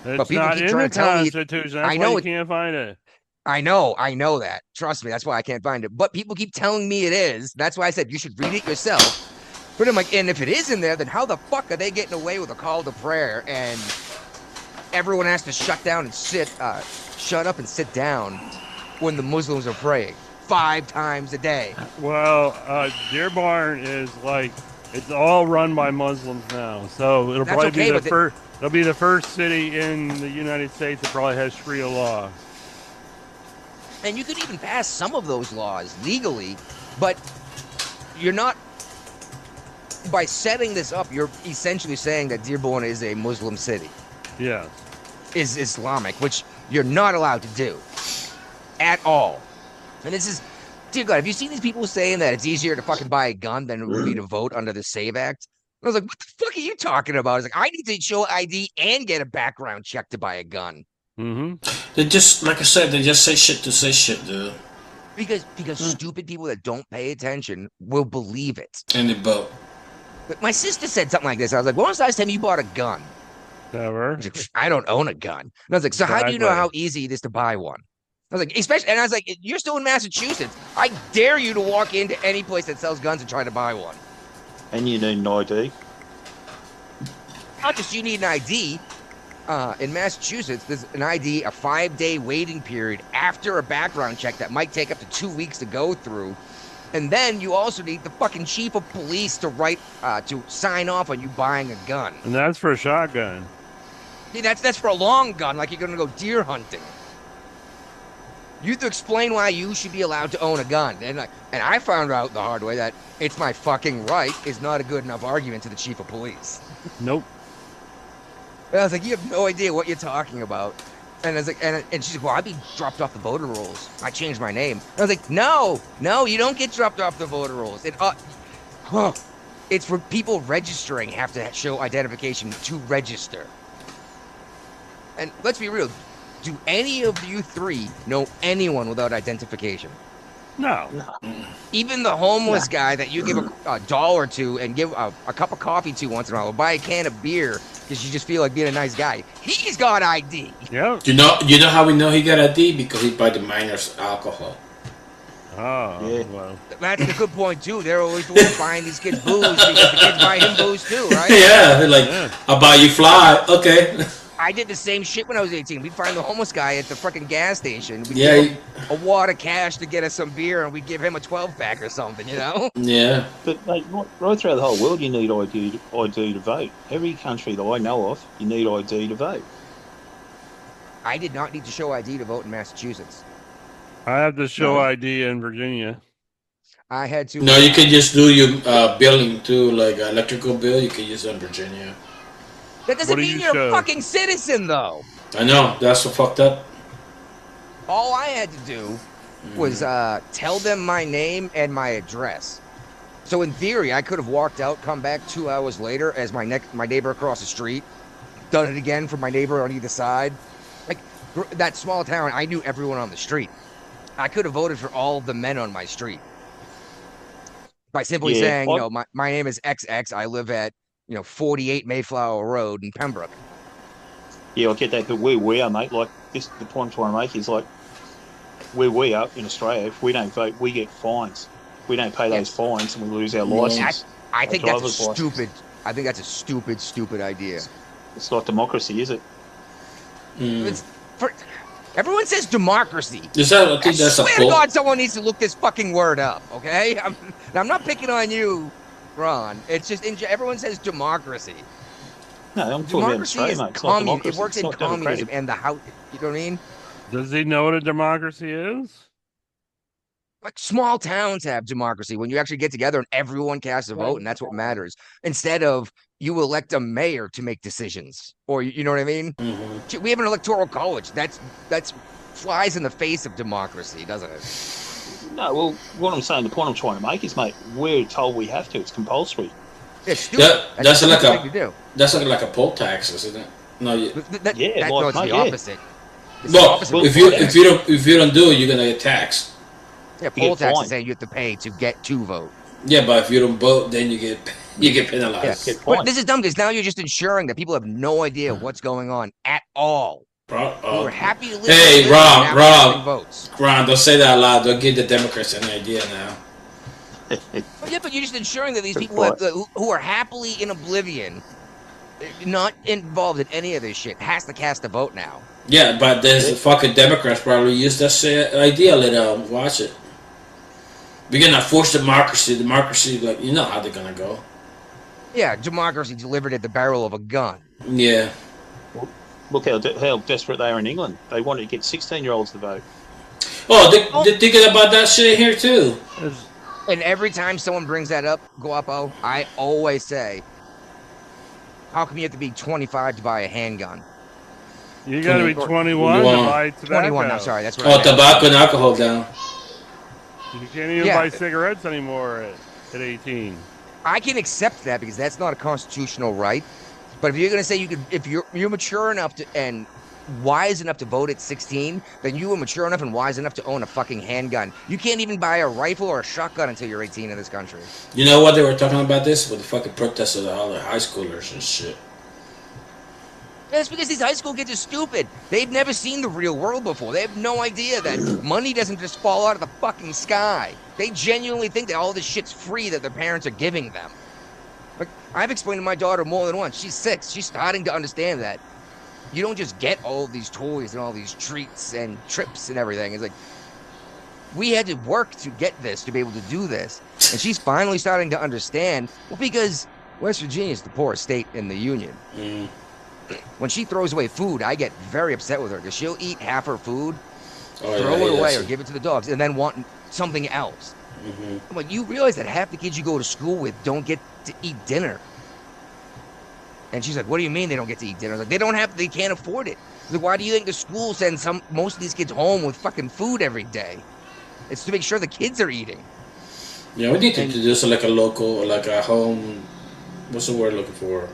It's not in the Constitution. That's why you can't find it. I know that. Trust me, that's why I can't find it. But people keep telling me it is. That's why I said you should read it yourself. But I'm like, and if it is in there, then how the fuck are they getting away with a call to prayer and everyone has to shut up and sit down when the Muslims are praying 5 times a day? Well, Dearborn is like, it's all run by Muslims now. So it'll probably be the first. It'll be the first city in the United States that probably has Sharia law. And you could even pass some of those laws legally, but you're not. By setting this up, you're essentially saying that Dearborn is a Muslim city. Yeah. is Islamic, which you're not allowed to do at all. And this is, dear God, have you seen these people saying that it's easier to fucking buy a gun than it would be to vote under the SAVE Act? And I was like, what the fuck are you talking about? I was like, I need to show ID and get a background check to buy a gun. Mm-hmm. They just, like I said, they just say shit to say shit, dude. Because stupid people that don't pay attention will believe it. And they vote. But my sister said something like this. I was like, when was the last time you bought a gun? Never. She's like, I don't own a gun. And I was like, so how do you know how easy it is to buy one? I was like, especially, and I was like, you're still in Massachusetts. I dare you to walk into any place that sells guns and try to buy one. And you need an ID. Not just you need an ID. In Massachusetts, there's an ID, a 5-day waiting period after a background check that might take up to 2 weeks to go through. And then you also need the fucking chief of police to to sign off on you buying a gun. And that's for a shotgun. See, that's for a long gun, like you're gonna go deer hunting. You have to explain why you should be allowed to own a gun. And I found out the hard way that it's my fucking right is not a good enough argument to the chief of police. Nope. And I was like, you have no idea what you're talking about. And I was like, and she's like, well, I'd be dropped off the voter rolls. I changed my name. And I was like, no, you don't get dropped off the voter rolls. It's for people registering have to show identification to register. And let's be real. Do any of you three know anyone without identification? No. Even the homeless guy that you give a dollar to and give a cup of coffee to once in a while, or buy a can of beer because you just feel like being a nice guy. He's got ID. Yeah. You know how we know he got ID? Because he buy the minors alcohol. Oh, Yeah. well. That's a good point too. They're always the ones buying these kids booze because the kids buy him booze too, right? Yeah, they're like, I'll buy you fly. Okay. I did the same shit when I was 18. We'd find the homeless guy at the freaking gas station. We'd Yeah, give him a wad of cash to get us some beer, and we'd give him a 12-pack or something, you know? Yeah. But mate, right throughout the whole world, you need ID to vote. Every country that I know of, you need ID to vote. I did not need to show ID to vote in Massachusetts. I have to show ID in Virginia. I had to. No, you can just do your billing too, like electrical bill. You can use it in Virginia. That doesn't mean you're a fucking citizen, though. I know. That's so fucked up. All I had to do was tell them my name and my address. So in theory, I could have walked out, come back 2 hours later as my neighbor across the street, done it again for my neighbor on either side. Like that small town, I knew everyone on the street. I could have voted for all of the men on my street by simply saying, you know, my name is XX. I live at 48 Mayflower Road in Pembroke. Yeah, I get that, but where we are, mate, like this, the point I'm trying to make is like where we are in Australia, if we don't vote, we get fines. We don't pay those fines and we lose our license. I think that's a stupid. I think that's a stupid idea. It's not democracy, is it? It's everyone says democracy. I think that's I swear to God, someone needs to look this fucking word up, okay? I'm not picking on you, Ron. It's just everyone says democracy. No, I'm talking about Australia, mate. It's not democracy. It works in communism and the house. You know what I mean? Does he know what a democracy is? Like small towns have democracy when you actually get together and everyone casts a vote, and that's what matters. Instead of you elect a mayor to make decisions, or you know what I mean? Mm-hmm. We have an electoral college. That's flies in the face of democracy, doesn't it? No, well, what I'm saying, the point I'm trying to make is, mate, we're told we have to. It's compulsory. It's stupid. That's like thing to do. That's like a poll tax, isn't it? No, no, it's the opposite. It's well, the opposite. if you don't do it, you're gonna get taxed. Yeah, poll tax is saying you have to pay to get to vote. Yeah, but if you don't vote, then you get penalized. Yeah. But this is dumb because now you're just ensuring that people have no idea what's going on at all. We're happy to live. Hey, Ron, don't say that out loud. Don't give the Democrats an idea now. Yeah, but you're just ensuring that these people who are happily in oblivion, not involved in any of this shit, has to cast a vote now. Yeah, but there's fucking Democrats probably use that same idea. Let them watch it. We're gonna force democracy. Democracy, like, you know how they're gonna go. Yeah, democracy delivered at the barrel of a gun. Yeah. Look how desperate they are in England. They wanted to get 16-year-olds to vote. Oh, they're thinking about that shit here too. And every time someone brings that up, Guapo, I always say, how come you have to be 25 to buy a handgun? You got to be 21 to 21. buy tobacco. 21. I'm sorry. That's what. Oh, I meant. tobacco and alcohol down. You can't even Yeah. buy cigarettes anymore at 18. I can accept that because that's not a constitutional right. But if you're going to say you could, if you're mature enough to and wise enough to vote at 16, then you were mature enough and wise enough to own a fucking handgun. You can't even buy a rifle or a shotgun until you're 18 in this country. You know what they were talking about this with the fucking protests of all the high schoolers and shit. That's because these high school kids are stupid. They've never seen the real world before. They have no idea that money doesn't just fall out of the fucking sky. They genuinely think that all this shit's free that their parents are giving them. Like, I've explained to my daughter more than once. She's 6. She's starting to understand that you don't just get all these toys and all these treats and trips and everything. It's like, we had to work to get this, to be able to do this. And she's finally starting to understand, well, because West Virginia is the poorest state in the union. Mm. When she throws away food, I get very upset with her because she'll eat half her food, Oh, yeah, throw it yeah, away that's or give it to the dogs, and then want something else. Mm-hmm. I'm like, you realize that half the kids you go to school with don't get to eat dinner. And she's like, what do you mean they don't get to eat dinner? I was like, they can't afford it. Like, why do you think the school sends most of these kids home with fucking food every day? It's to make sure the kids are eating. Yeah, we need to do so like a local, like a home. What's the word looking for?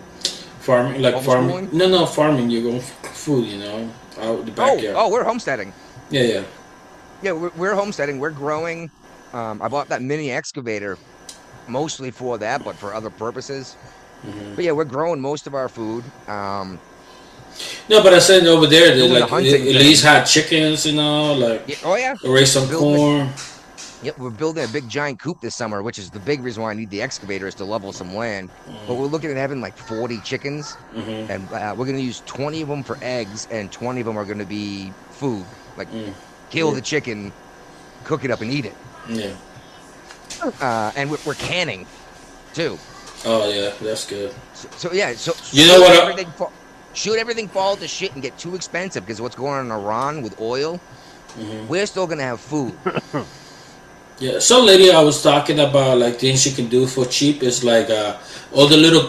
Farming, like farming. Homeschooling? No, farming. You go food, you know, out the backyard. Oh, we're homesteading. Yeah. Yeah, we're homesteading. We're growing. I bought that mini excavator mostly for that, but for other purposes. Mm-hmm. But yeah, we're growing most of our food. No, but I said over there, they Doing the like hunting at thing. least had chickens, you know, like Yeah, oh yeah. raise some Building- corn. Yep, we're building a big giant coop this summer, which is the big reason why I need the excavator is to level some land. But we're looking at having like 40 chickens, Mm-hmm. and we're going to use 20 of them for eggs, and 20 of them are going to be food. Like, kill the chicken, cook it up, and eat it. Yeah. And we're canning, too. Oh yeah, that's good. So yeah, so You know what? Should everything fall to shit and get too expensive because what's going on in Iran with oil, we're still gonna have food. Yeah, some lady I was talking about like things you can do for cheap is like all the little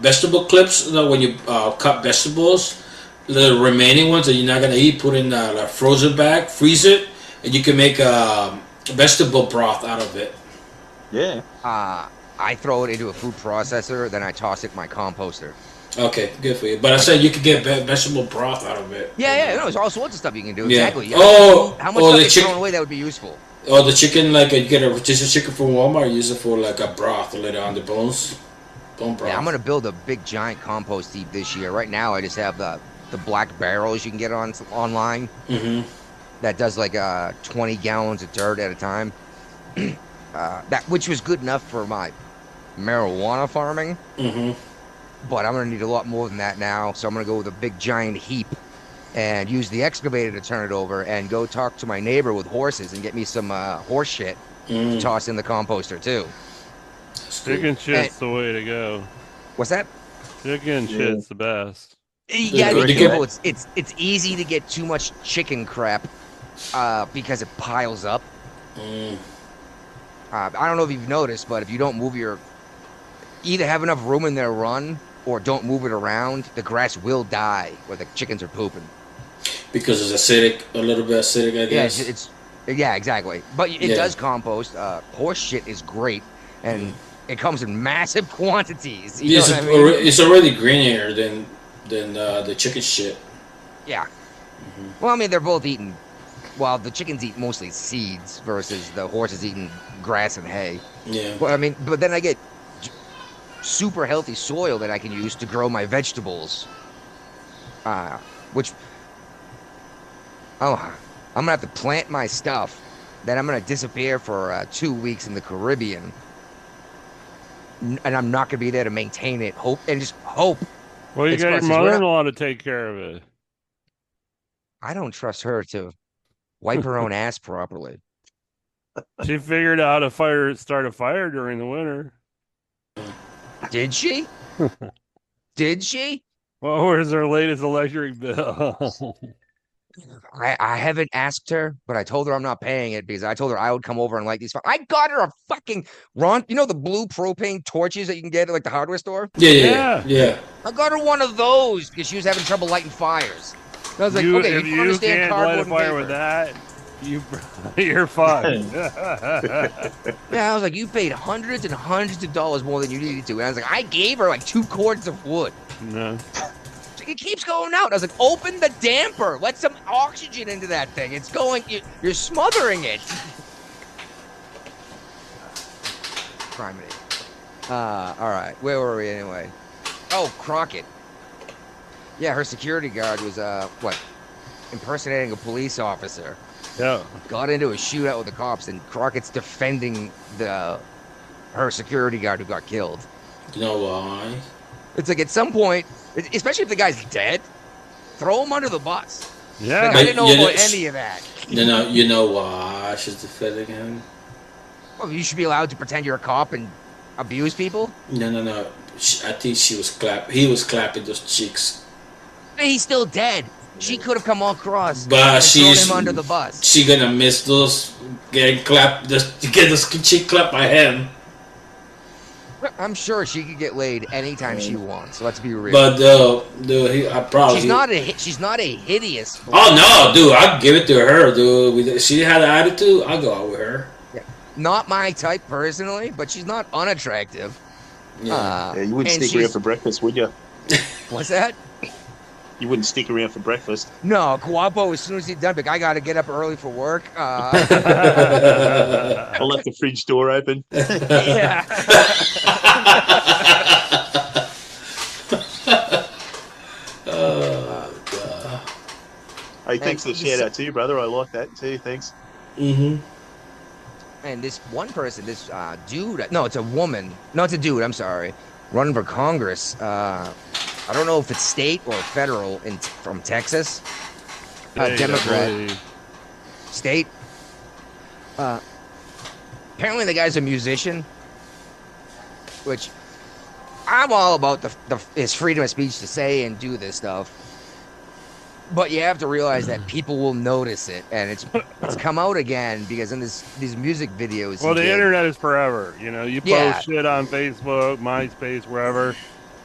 vegetable clips, you know, when you cut vegetables, the remaining ones that you're not gonna eat, put in a frozen bag, freeze it, and you can make vegetable broth out of it. Yeah. I throw it into a food processor, then I toss it in my composter. Okay, good for you. But I said you could get vegetable broth out of it. Yeah, no, there's all sorts of stuff you can do. Yeah. Exactly. Yeah. Oh, how much oh, stuff the is chicken. thrown away that would be useful? Oh, the chicken, like you get a rotisserie chicken from Walmart, use it for like a broth later on the bones. Bone broth. Yeah, I'm gonna build a big giant compost heap this year. Right now, I just have the black barrels you can get online. Mm-hmm. That does like 20 gallons of dirt at a time. Which was good enough for my marijuana farming. Mm-hmm. But I'm gonna need a lot more than that now. So I'm gonna go with a big giant heap and use the excavator to turn it over and go talk to my neighbor with horses and get me some horse shit to toss in the composter too. Chicken shit's the way to go. What's that? Chicken shit's the best. Yeah, Good. be careful. It's easy to get too much chicken crap because it piles up. I don't know if you've noticed, but if you don't move either have enough room in their run or don't move it around, the grass will die where the chickens are pooping. Because it's acidic, a little bit acidic, I guess. Yeah, exactly. But it does compost. Horse shit is great, and it comes in massive quantities. You know what I mean? It's already greenier than the chicken shit. Yeah. Well, I mean, they're both eating. Well, the chickens eat mostly seeds versus the horses eating grass and hay. Yeah. Well, I mean, but then I get super healthy soil that I can use to grow my vegetables. Which, I'm gonna have to plant my stuff. Then I'm gonna disappear for 2 weeks in the Caribbean, and I'm not gonna be there to maintain it. Hope. Well, you got your mother-in-law to take care of it. I don't trust her to wipe her own ass properly. She figured out how to start a fire during the winter. Did she? Did she? Well, where's her latest electric bill? I haven't asked her, but I told her I'm not paying it because I told her I would come over and light these. I got her a fucking Ron. You know the blue propane torches that you can get at like the hardware store. Yeah. I got her one of those because she was having trouble lighting fires. And I was like, You, okay, if you you understand can't light a cardboard fire and with paper. that, you're fucked. Yeah, I was like, you paid hundreds and hundreds of dollars more than you needed to. And I was like, I gave her like 2 cords of wood. No. It keeps going out. I was like, open the damper. Let some oxygen into that thing. It's going, you're smothering it. Criminy. All right. Where were we anyway? Oh, Crockett. Yeah, her security guard was, impersonating a police officer. Yeah. Got into a shootout with the cops, and Crockett's defending her security guard who got killed. You know why? It's like at some point, especially if the guy's dead, throw him under the bus. Yeah. Like, I didn't know about any of that. You know why she's defending him? Well, you should be allowed to pretend you're a cop and abuse people. No. I think she was He was clapping those cheeks. He's still dead. She could have come across But and thrown she's him under the bus. She gonna miss those getting clapped. Just get those cheek clapped by him. I'm sure she could get laid anytime she wants. Let's be real. But I probably she's not a hideous. Oh no, dude! I'd give it to her, dude. She had an attitude. I'll go out with her. Yeah. Not my type personally, but she's not unattractive. Yeah. Yeah, you wouldn't and stick around for breakfast, would you? What's that? You wouldn't stick around for breakfast. No, Guapo, as soon as he's done, like, I got to get up early for work. I'll let the fridge door open. Yeah. Oh, God. Hey, thanks for the shout out to you, brother. I like that too. Thanks. Mm-hmm. And this one person, this dude, no, it's a woman. No, it's a dude, I'm sorry. Running for Congress. I don't know if it's state or federal from Texas. Democrat. State. Apparently the guy's a musician, which I'm all about his freedom of speech to say and do this stuff. But you have to realize that people will notice it, and it's come out again because in these music videos. Well, the internet is forever. You know, you post shit on Facebook, MySpace, wherever,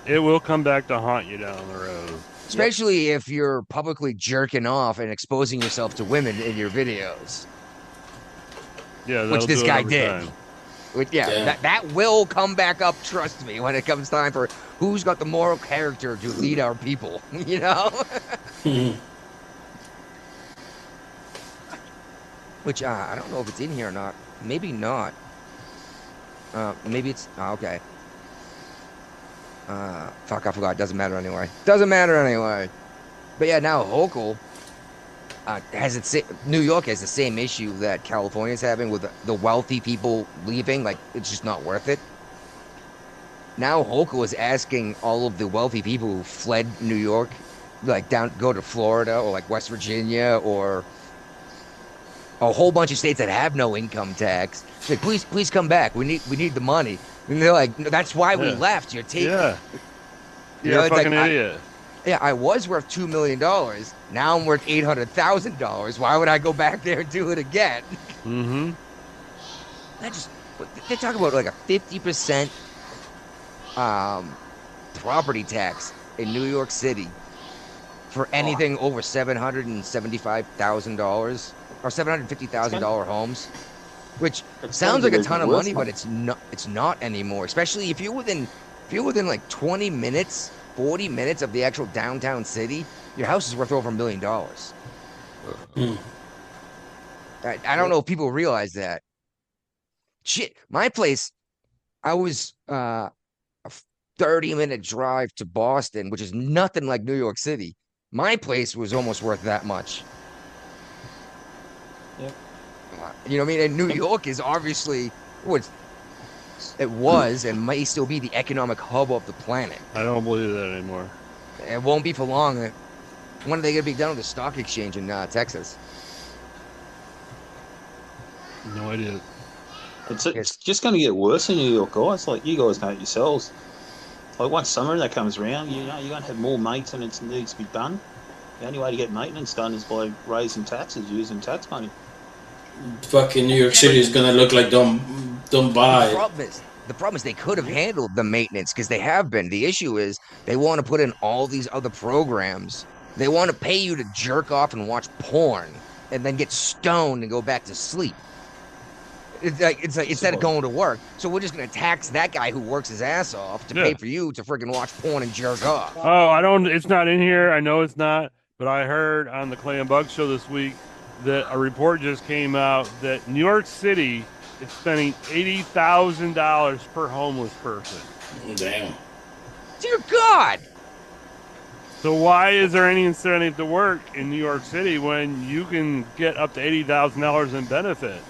it will come back to haunt you down the road. Especially if you're publicly jerking off and exposing yourself to women in your videos. Yeah, which this guy did. Time. Which, that will come back up. Trust me, when it comes time for who's got the moral character to lead our people. You know. Which I don't know if it's in here or not. Maybe not. Maybe it's okay. Fuck, I forgot. Doesn't matter anyway. But yeah, now Hochul New York has the same issue that California's having with the wealthy people leaving. Like, it's just not worth it. Now Hochul is asking all of the wealthy people who fled New York, like go to Florida or like West Virginia or a whole bunch of states that have no income tax. Like, please come back. We need the money. And they're like, no, that's why we left. You're taking. Yeah. You're a fucking idiot. I was worth $2 million. Now I'm worth $800,000. Why would I go back there and do it again? Mm-hmm. They talk about like a 50% property tax in New York City for anything over $775,000 or $750,000 homes, which sounds like a ton of money, but it's not. It's not anymore. Especially if you're within like 20 minutes. 40 minutes of the actual downtown city, your house is worth over $1 million. I don't know if people realize that. Shit, my place, I was a 30-minute drive to Boston, which is nothing like New York City. My place was almost worth that much. Yep. You know what I mean? And New York is obviously it was and may still be the economic hub of the planet. I don't believe that anymore. It won't be for long. When are they going to be done with the stock exchange in Texas? No idea. It's just going to get worse in New York, guys. Like, you guys know it yourselves. Like, once summer that comes around, you're going to have more mates and it needs to be done. The only way to get maintenance done is by raising taxes, using tax money. Fucking New York City is gonna look like don't buy. The problem is they could have handled the maintenance because they have been. The issue is they want to put in all these other programs. They want to pay you to jerk off and watch porn and then get stoned and go back to sleep. It's like instead of going to work. So we're just gonna tax that guy who works his ass off to pay for you to freaking watch porn and jerk off. Oh, I don't. It's not in here. I know it's not. But I heard on the Clay and Buck show this week that a report just came out that New York City is spending $80,000 per homeless person. Damn. Dear God. So why is there any incentive to work in New York City when you can get up to $80,000 in benefits?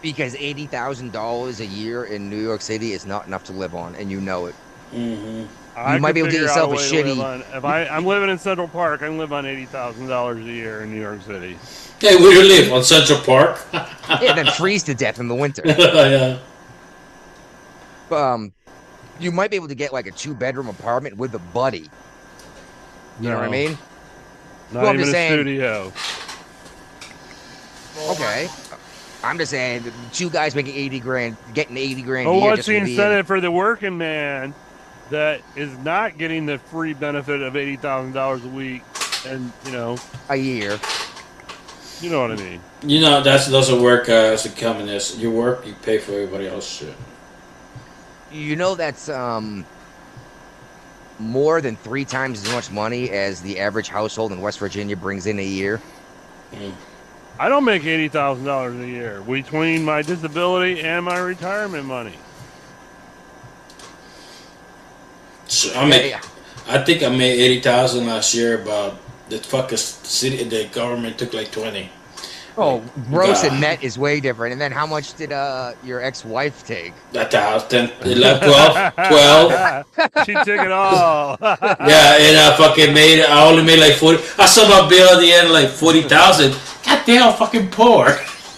Because $80,000 a year in New York City is not enough to live on, and you know it. Mm-hmm. I might be able to get figure out yourself a way to live shitty. on- If I'm living in Central Park, I can live on $80,000 a year in New York City. Hey, where you live? On Central Park? Yeah, then freeze to death in the winter. Yeah. You might be able to get like a 2-bedroom apartment with a buddy. You know what I No. mean? Not Well, I'm even just a saying- studio. Okay. I'm just saying, 2 guys making 80 grand, getting 80 grand a But year what's just the for being- incentive for the working man that is not getting the free benefit of $80,000 a week and, a year? you know what I mean? You know, that doesn't work as a communist. You work, you pay for everybody else's shit. You know that's more than 3 times as much money as the average household in West Virginia brings in a year. I don't make $80,000 a year between my disability and my retirement money. So Yeah. I think I made 80,000 last year, but the fucking city, the government took like 20. Oh, gross God. and net is way different. And then how much did your ex-wife take? At the house, 10, 11, 12, 12. She took it all. Yeah, and I only made like 40. I saw my bill at the end like 40,000. God damn, I'm fucking poor.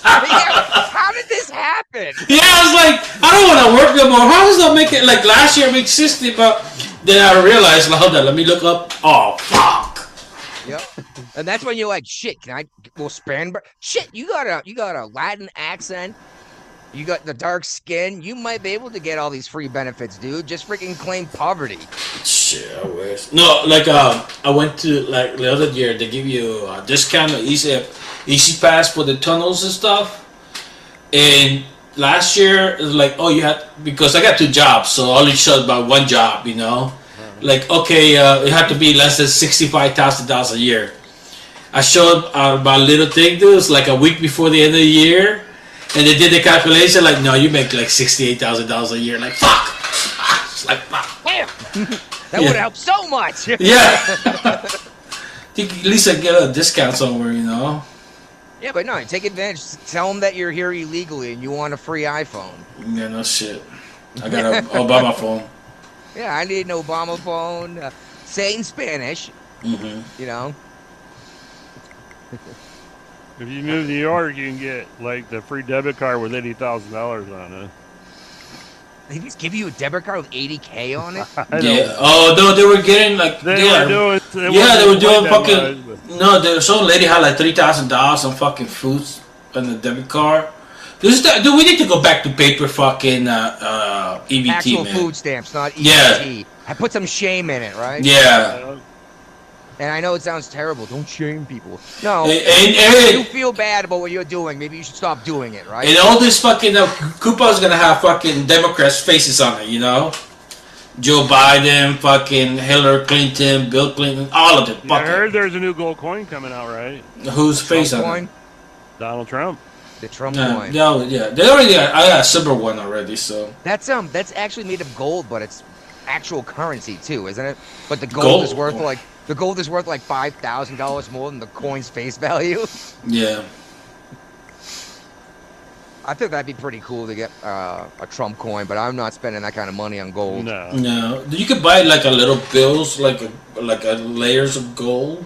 How did this happen? Yeah, I was like, I don't want to work no more. How does that make it? Like last year I made 60, but then I realized, like, hold on, let me look up. Oh, fuck. Yep. And that's when you're like, shit, shit, you got a Latin accent. You got the dark skin. You might be able to get all these free benefits, dude. Just freaking claim poverty. Shit, I wish. No, like I went to like the other year. They give you a discount on easy pass for the tunnels and stuff. And last year it was like, oh, you had because I got 2 jobs, so I only showed about 1 job. You know, like okay, it had to be less than $65,000 a year. I showed about a little thing, dude. It's like a week before the end of the year. And they did the calculation, like, no, you make like $68,000 a year. Like, fuck! It's like, fuck. Damn. That would help so much. Yeah. Think at least I get a discount somewhere, you know? Yeah, but no, take advantage. Tell them that you're here illegally and you want a free iPhone. Yeah, no shit. I got an Obama phone. Yeah, I need an Obama phone. Say it in Spanish. You know? If you move to New York, you can get like the free debit card with $80,000 on it. They just give you a debit card with $80K on it? Yeah. Oh, no, they were getting like... They yeah. were doing... They were doing that fucking... much, but- No, there was some lady had like $3,000 on fucking foods on the debit card. Dude, we need to go back to paper fucking EBT, Actual man. food stamps, not EBT. Yeah. I put some shame in it, right? Yeah. And I know it sounds terrible. Don't shame people. No. And you feel bad about what you're doing. Maybe you should stop doing it, right? And all this fucking coupon's gonna have fucking Democrats' faces on it, you know? Joe Biden, fucking Hillary Clinton, Bill Clinton, all of them. I Fucking. heard there's a new gold coin coming out, right? Whose face Trump on coin? it? Donald Trump. The Trump Yeah, coin. yeah. They already got, I got a silver one already, so. That's actually made of gold, but it's actual currency too, isn't it? But the gold is worth like $5,000 more than the coin's face value. Yeah. I think that'd be pretty cool to get a Trump coin, but I'm not spending that kind of money on gold. No. No. You could buy like a little bills, like a layers of gold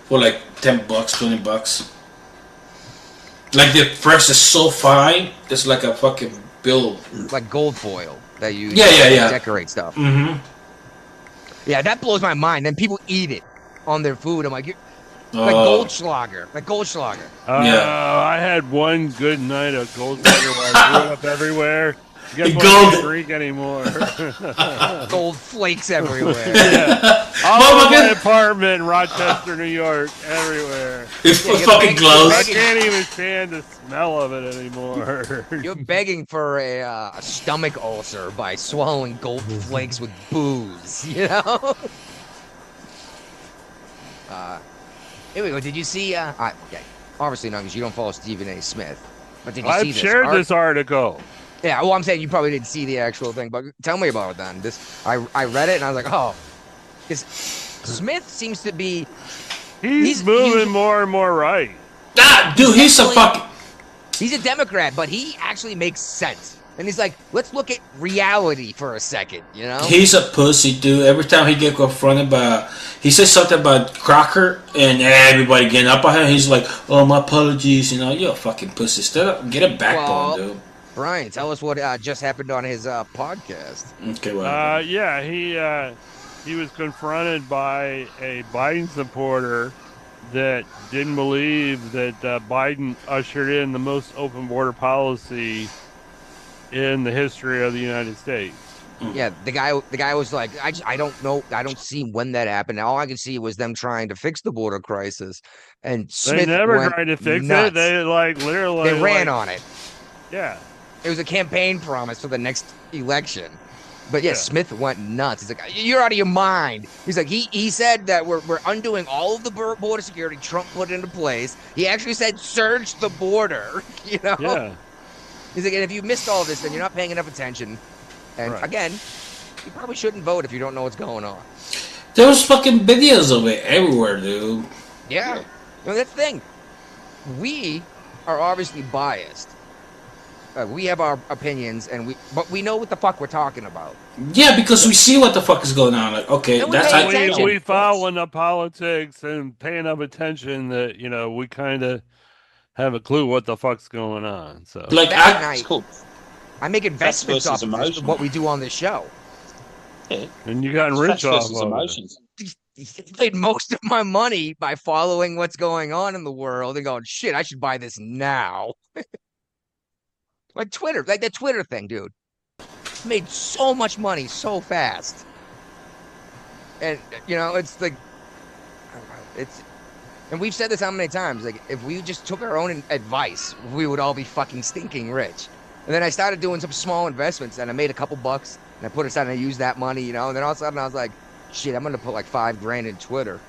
for like $10, $20. Like the press is so fine, it's like a fucking bill. Like gold foil that you Yeah. decorate stuff. Mm-hmm. Yeah, that blows my mind. Then people eat it on their food. I'm like, Like Goldschlager. Like Goldschlager. I had one good night of Goldschlager where I threw it up everywhere. Guess what? I Gold- can't drink anymore. Gold flakes everywhere. Yeah. All over my apartment in Rochester, New York, everywhere. It's you're fucking glows. I can't even stand the smell of it anymore. You're begging for a stomach ulcer by swallowing gold flakes with booze, you know? Here we go. Did you see? Okay. Obviously not, because you don't follow Stephen A. Smith. But did you see I've this? shared this article. Yeah, well, I'm saying you probably didn't see the actual thing, but tell me about it then. I read it and I was like, oh, because Smith seems to be. He's moving more and more right. Ah, dude, he's a fucking. He's a Democrat, but he actually makes sense. And he's like, let's look at reality for a second, you know? He's a pussy, dude. Every time he get confronted by, he says something about Crocker, and everybody getting up on him. He's like, "Oh, my apologies," you know. You're a fucking pussy. Get a backbone, dude. Brian, tell us what just happened on his podcast. Okay, well. Yeah, he was confronted by a Biden supporter that didn't believe that Biden ushered in the most open border policy in the history of the United States. Yeah, the guy was like, I don't know, I don't see when that happened. All I could see was them trying to fix the border crisis, and Smith they never went tried to fix nuts. it. They literally they ran on it. Yeah, it was a campaign promise for the next election. But yeah, Smith went nuts. He's like, "You're out of your mind." He's like, he said that we're undoing all of the border security Trump put into place. He actually said, "Surge the border." You know. Yeah. He's like, and if you missed all this, then you're not paying enough attention. And again, you probably shouldn't vote if you don't know what's going on. There was fucking videos of it everywhere, dude. Yeah. Well, that's the thing. We are obviously biased. We have our opinions, but we know what the fuck we're talking about. Yeah, because we see what the fuck is going on. Like, okay, And that's how we following the politics and paying enough attention that we kind of have a clue what the fuck's going on. So like, I make investments off of what we do on this show. Yeah. And you got rich off of emotions. He made most of my money by following what's going on in the world and going, shit, I should buy this now. Like Twitter, like that Twitter thing, dude. Made so much money so fast. And, it's like, and we've said this how many times, like, if we just took our own advice, we would all be fucking stinking rich. And then I started doing some small investments, and I made a couple bucks, and I put it aside, and I used that money, and then all of a sudden I was like, shit, I'm going to put like $5,000 in Twitter.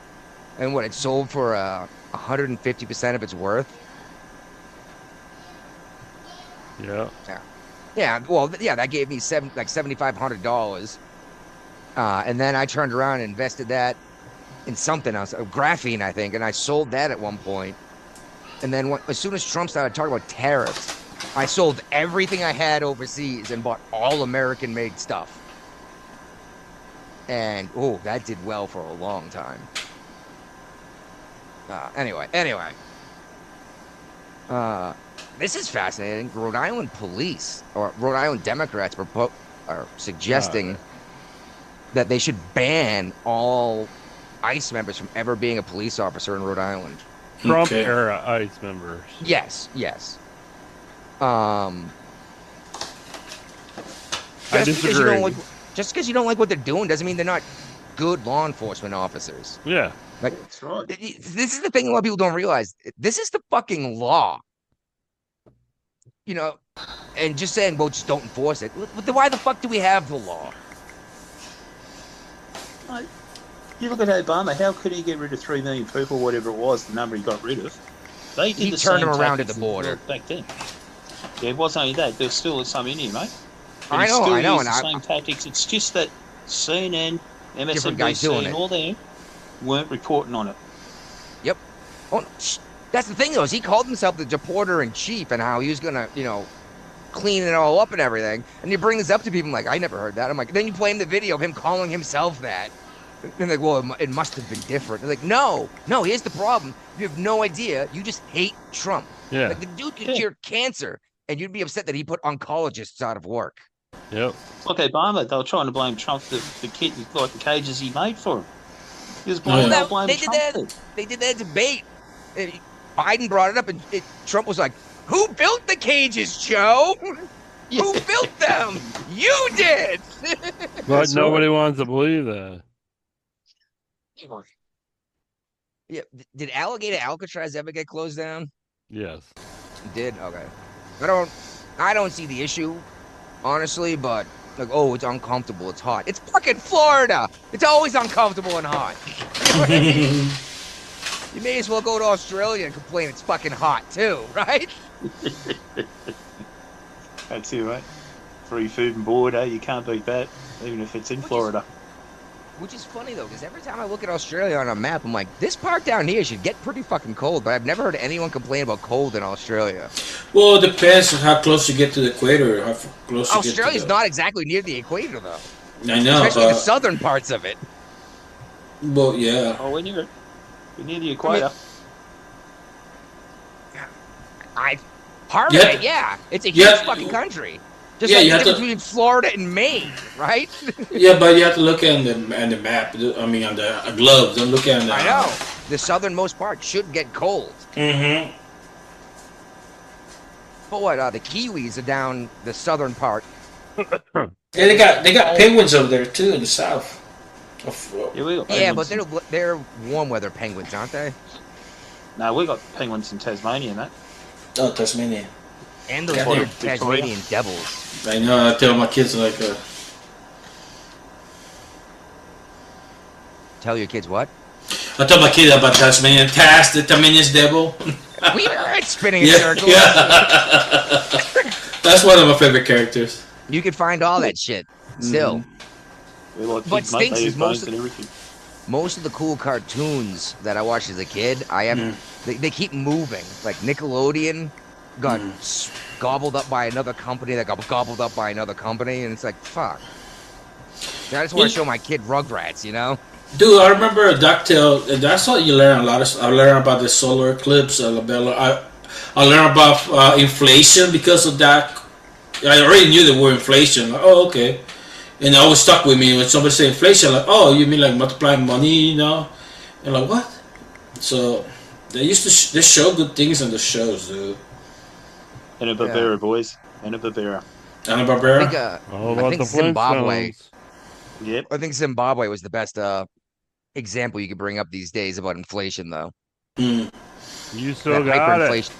And what, it sold for 150% of its worth? Yeah. Yeah, well, yeah, that gave me $7,500. And then I turned around and invested that in something else, graphene, I think, and I sold that at one point. And then as soon as Trump started talking about tariffs, I sold everything I had overseas and bought all American-made stuff. And, that did well for a long time. Anyway. This is fascinating. Rhode Island police, or Rhode Island Democrats, are suggesting that they should ban all ICE members from ever being a police officer in Rhode Island. Trump-era ICE members. Yes. I disagree. Just because you don't like what they're doing doesn't mean they're not good law enforcement officers. Yeah. Like, That's right. this is the thing a lot of people don't realize. This is the fucking law. And just saying, well, just don't enforce it. Then why the fuck do we have the law? You look at Obama. How could he get rid of 3 million people, whatever it was, the number he got rid of? They did He the turned same them around at tactics the border. back then. Yeah, it wasn't only that. There's still some in here, mate. But I know. The same tactics. It's just that CNN, Different guys doing MSNBC, it. and all them weren't reporting on it. Yep. Oh, that's the thing, though, is he called himself the deporter in chief and how he was gonna, clean it all up and everything. And you bring this up to people, like, I never heard that. I'm like, then you play him the video of him calling himself that. And they're like, well, it must have been different. They're like, no, here's the problem. You have no idea. You just hate Trump. Yeah. Like, the dude could cure cancer, and you'd be upset that he put oncologists out of work. Yep. Like Obama, they were trying to blame Trump for the cages he made for him. Just blame, yeah. they'll blame They did Trump that. then. They did that debate. Biden brought it up, and Trump was like, "Who built the cages, Joe? Who built them? You did." But That's nobody wants to believe that. Yeah. Did Alligator Alcatraz ever get closed down? Yes. It did. Okay. I don't see the issue, honestly. But like, oh, it's uncomfortable. It's hot. It's fucking Florida. It's always uncomfortable and hot. You may as well go to Australia and complain it's fucking hot too, right? That's it, right? Free food and board, eh? You can't beat that, even if it's in Florida. Which is funny though, because every time I look at Australia on a map, I'm like, this part down here should get pretty fucking cold. But I've never heard anyone complain about cold in Australia. Well, it depends on how close you get to the equator. How close you Australia's get to not exactly near the equator though, I know, especially the southern parts of it. Well, yeah. Oh, we're near it. We're near the equator. Part You of have it, to- yeah, it's a you huge have- fucking country. Just Yeah, like you the have difference to- between Florida and Maine, right? Yeah, but you have to look at the map. I mean, on the glove. Don't look at the. I know. The southernmost part should get cold. Mm-hmm. But what? The Kiwis are down the southern part. Yeah, they got penguins over there too in the south. Yeah, we got Yeah, penguins. but they're warm weather penguins, aren't they? No, we got penguins in Tasmania, and that. Oh, Tasmania. And those Yeah, weird Victoria. Tasmanian devils. I know. I tell my kids like, Tell your kids what? I tell my kids about Tasmanian the Tasmanian's devil. We were spinning in Yeah, circles. yeah. That's one of my favorite characters. You could find all that shit still. We like What kids, mate. stinks They is eat most bones of- and everything. Most of the cool cartoons that I watched as a kid, they keep moving. Like Nickelodeon got gobbled up by another company that got gobbled up by another company, and it's like, fuck. I just want to show my kid Rugrats, you know? Dude, I remember DuckTale. That's how you learn a lot of. I learned about the solar eclipse. I learned about inflation because of that. I already knew the word inflation. Like, oh, okay. And it always stuck with me when somebody say inflation. Like, oh, you mean like multiplying money, you know? And like, what? So they used to they show good things on the shows, dude. And a Barbera, boys. And a Barbera. Anna I Barbera. think, All I about think the Zimbabwe. Flintstones. Yep. I think Zimbabwe was the best example you could bring up these days about inflation, though. Mm. You still That got it. hyperinflation.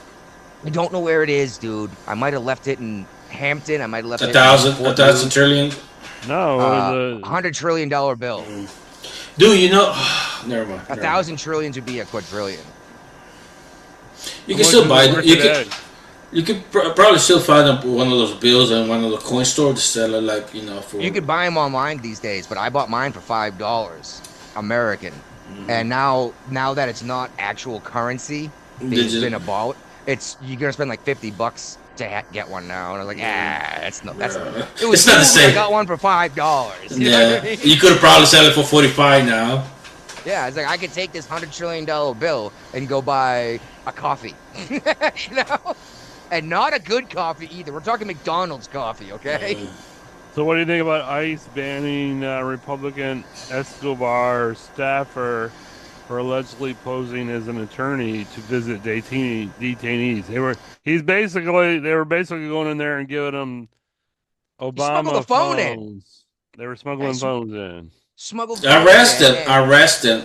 I don't know where it is, dude. I might have left it in Hampton. I might have left A it in thousand Fort Meade. trillion. No, $100 the trillion bill. Dude, you know, never mind. 1,000 trillions would be a quadrillion. You can still buy it. You today. can. You could probably still find one of those bills in one of the coin stores to sell it, like, you know, for. You could buy them online these days, but I bought mine for $5 American. And now that it's not actual currency, it's been about. You're gonna spend like $50 to get one now, and I was like, that's not. It was It's not the cool, same. I got one for $5. You know what I mean? You could have probably sell it for 45 now. Yeah, it's like I could take this $100 trillion bill and go buy a coffee, you know, and not a good coffee either. We're talking McDonald's coffee, okay? So what do you think about ICE banning Republican Escobar staffer for allegedly posing as an attorney to visit detainees? They were basically going in there and giving them Obama smuggled the phone in. phones. They were smuggling phones in. Smuggled. Arrest Yeah, him. yeah. Arrest him.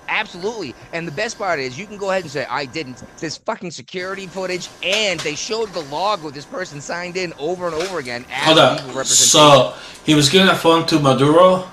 Absolutely. And the best part is you can go ahead and say, I didn't. There's fucking security footage, and they showed the log with this person signed in over and over again as Hold legal up. representation. So, he was giving a phone to Maduro?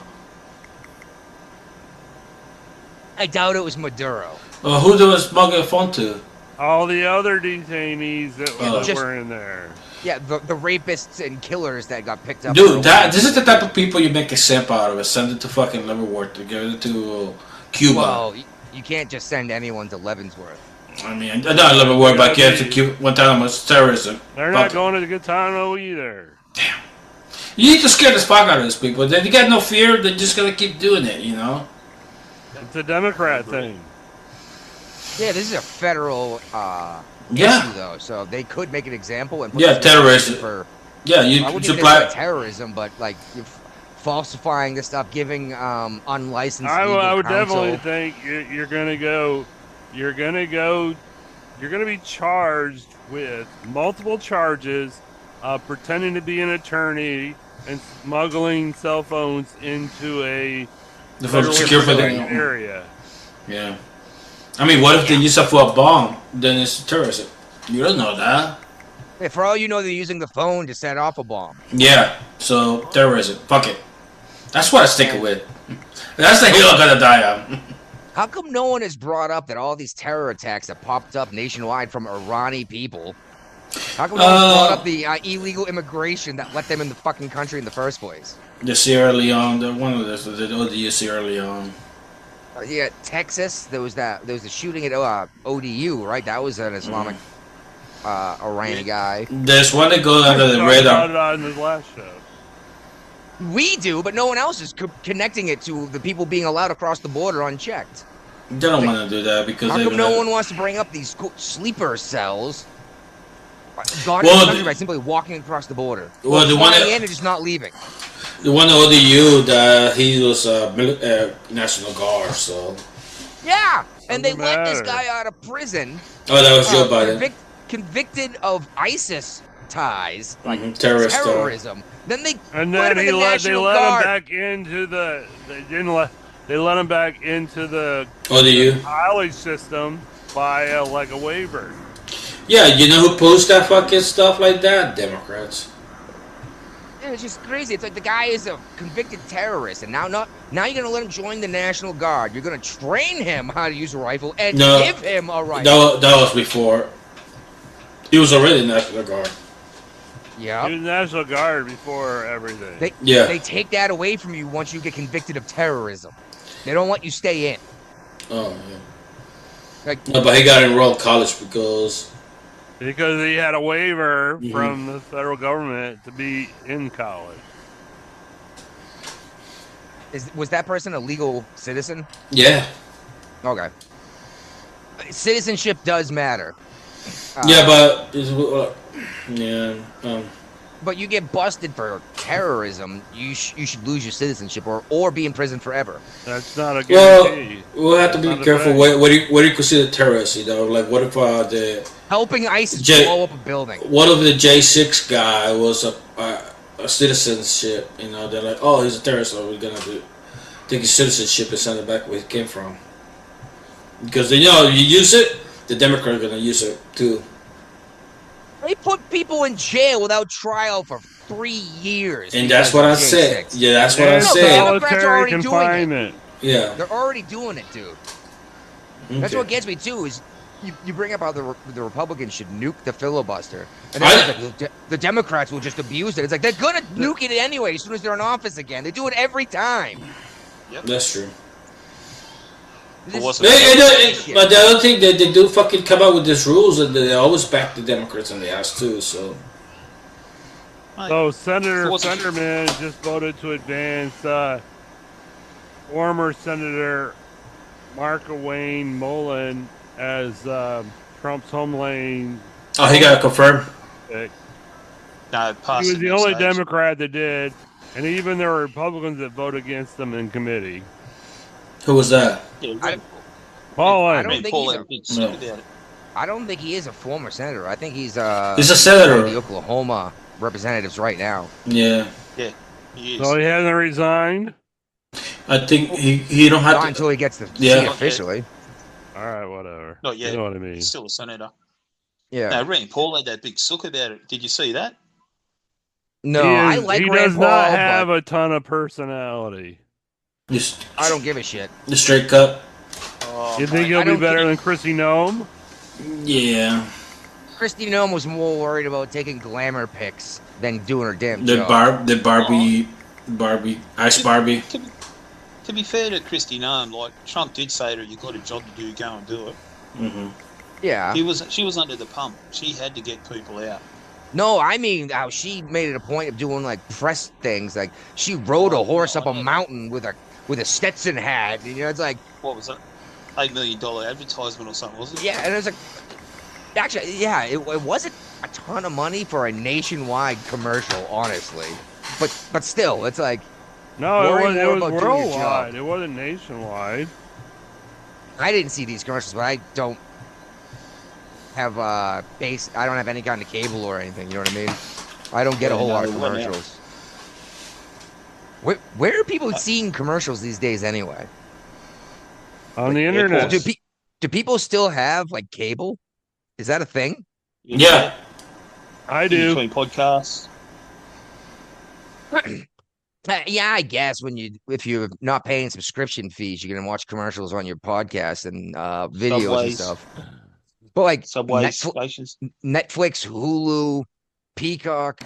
I doubt it was Maduro. Who did he smuggle a phone to? All the other detainees that Just- were in there. Yeah, the rapists and killers that got picked up. Dude, this is the type of people you make a simp out of. Send it to fucking Leavenworth to give it to Cuba. Well, you can't just send anyone to Leavenworth. I mean, not Leavenworth, but give it to Cuba. One time it was terrorism. They're not Fuck. going to Gitano either. You need to scare the fuck out of these people. They got no fear. They're just gonna keep doing it, you know? It's a Democrat thing. Yeah, this is a federal Yeah. issue, though, so they could make an example and put Yeah, this in terrorism. for. Yeah, I you wouldn't supply. say terrorism, but like falsifying this stuff, giving unlicensed I legal would counsel. definitely think you're gonna be charged with multiple charges of pretending to be an attorney and smuggling cell phones into a The federally secure protected federal area. Yeah. I mean, what if they use it for a bomb? Then it's terrorism. You don't know that. Hey, for all you know, they're using the phone to set off a bomb. Yeah. So terrorism. Fuck it. That's what I stick with. That's the hill I'm gonna die on. How come no one has brought up that all these terror attacks that popped up nationwide from Irani people? How come no one brought up the illegal immigration that let them in the fucking country in the first place? The Sierra Leone, the ODU Sierra Leone. Yeah, Texas. There was the shooting at ODU, right? That was an Islamic Iranian guy. There's one that goes under the Talked radar. about it on the last show. We do, but no one else is connecting it to the people being allowed across the border unchecked. They don't want to do that because How they come no one wants to bring up these sleeper cells? Gone Well, in the country by simply walking across the border. Well, the one flying that- in and just not leaving. The one at ODU that he was National Guard, so. Yeah, and they Doesn't let this matter. guy out of prison. Oh, that was Joe Biden. Convicted of ISIS ties, like Terrorist. terrorism. Then they And put then him in they the let National him Guard. back into the. They let him back into the ODU. college system by like a waiver. Yeah, you know who posts that fucking stuff like that? Democrats. Yeah, it's just crazy. It's like the guy is a convicted terrorist, and now you're gonna let him join the National Guard. You're gonna train him how to use a rifle and No. give him a rifle. That was before. He was already National Guard. Yeah. He was National Guard before everything. They take that away from you once you get convicted of terrorism. They don't let you stay in. Oh, yeah. Like, No, but he got enrolled in college because. Because he had a waiver Mhm. from the federal government to be in college. was that person a legal citizen? Yeah. Okay. Citizenship does matter. Yeah, but. Yeah. But you get busted for terrorism, you should lose your citizenship or be in prison forever. That's not a Well, guarantee. we'll have to That's be not a careful. thing. What do you consider terrorists? You know, like what if the Helping ISIS blow up a building. what if the J6 guy was a citizenship? You know, they're like, oh, he's a terrorist, so we're gonna take his citizenship and send it back where he came from. Because they know you use it, the Democrats are gonna use it too. They put people in jail without trial for 3 years. And that's because what of I said. J6. Yeah, that's what I And No, said. Democrats are solitary already doing it. confinement. Yeah. They're already doing it, dude. That's Okay. what gets me too. Is you bring up how the Republicans should nuke the filibuster, and then the Democrats will just abuse it. It's like they're gonna nuke it anyway as soon as they're in office again. They do it every time. That's true. This what's is the- But the other thing that they do fucking come out with these rules, and they always back the Democrats in the ass too. So So Senator what's- Fenderman just voted to advance former Senator Mark Wayne Mullen as Trump's Homeland he got to confirm. pick. No, He pass was it the next only stage. Democrat that did, and even there were Republicans that voted against them in committee. Who was that? Yeah, I Mullen. don't think Paul he's had a big suit about it. I don't think he is a former senator. I think he's He's a one senator. of the Oklahoma representatives right now. Yeah, He is. So he hasn't resigned. I think he don't have Not to. until he gets the Yeah. seat officially. All right, whatever. Not yet. You know what I mean. He's still a senator. Yeah. No, Rand Paul had that big sook about it. Did you see that? No, He I is- like he Rand does not Paul, have but a ton of personality. Just I don't give a shit. the straight cut. Oh, You think mate. he'll I be don't better think- than Chrissy Nome? Yeah, Christy Nome was more worried about taking glamour pics than doing her damn the job. Barbie, Ice Barbie. To be fair to Christy Nome, like Trump did say to her, "You got a job to do, go and do it." Mm-hmm. Yeah. She was under the pump. She had to get people out. No, I mean how she made it a point of doing like press things. Like she rode a horse up a mountain with a Stetson hat. You know, it's like What was it? $8 million advertisement or something, wasn't it? yeah, and it's like actually yeah, it wasn't a ton of money for a nationwide commercial, honestly. But still, it's like No, Worry it more was about doing your job. worldwide. It wasn't nationwide. I didn't see these commercials, but I don't have I don't have any kind of cable or anything. You know what I mean? I don't get a Yeah, whole no, lot of it went out. commercials. Where are people seeing commercials these days anyway? On Like, the internet. Do people still have like cable? Is that a thing? Yeah. I In do. between podcasts. Yeah, I guess if you're not paying subscription fees, you're gonna watch commercials on your podcast and videos and Subways. stuff. But like Subway stations. Netflix, Hulu, Peacock.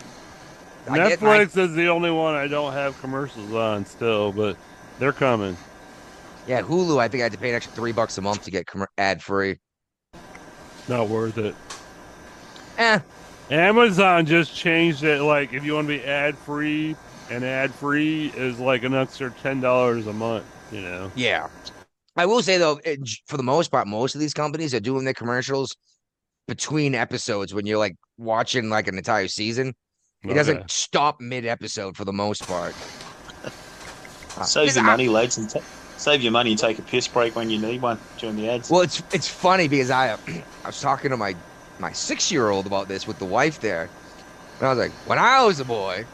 I get Netflix is the only one I don't have commercials on still, but they're coming. Yeah, Hulu. I think I had to pay an extra $3 a month to get ad free. Not worth it. Eh, Amazon just changed it. Like, if you want to be ad free, and ad free is like an extra $10 a month. You know. yeah. I will say though, for the most part, most of these companies are doing their commercials between episodes when you're like watching like an entire season. It doesn't stop mid-episode for the most part. Saves you money, lads, and save your money and take a piss break when you need one during the ads. Well, it's funny because I was talking to my 6-year-old about this with the wife there, and I was like, when I was a boy,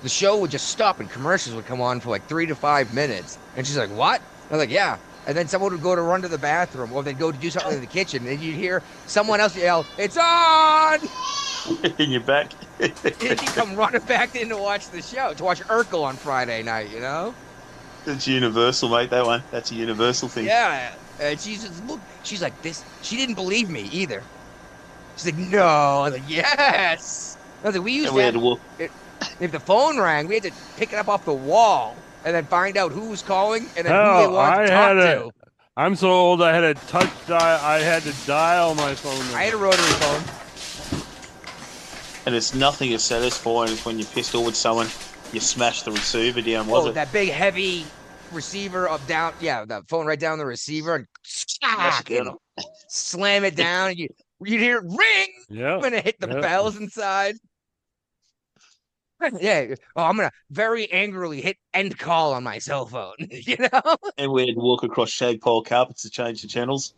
the show would just stop and commercials would come on for like 3 to 5 minutes, and she's like, "What?" I was like, "Yeah." And then someone would go to run to the bathroom, or they'd go to do something in the kitchen, and you'd hear someone else yell, "It's on!" In your back. And she'd come running back in to watch the show, to watch Urkel on Friday night, you know? It's universal, mate, that one. That's a universal thing. Yeah. And she's like, this, she didn't believe me either. She's like, no. I was like, yes. I was like, we used And we had to walk. if the phone rang, we had to pick it up off the wall and then find out who was calling and then who they Hell, wanted to talk to. I'm so old. I had a touch dial. I had to dial my phone number. I had a rotary phone. And it's nothing as satisfying as when you're pissed off with someone, you smash the receiver down, was it? That big heavy receiver the phone right down the receiver and slam it down and you'd hear it ring when it hit the bells inside. Yeah. Oh, I'm gonna very angrily hit end call on my cell phone, you know? And we had to walk across shag pile carpets to change the channels.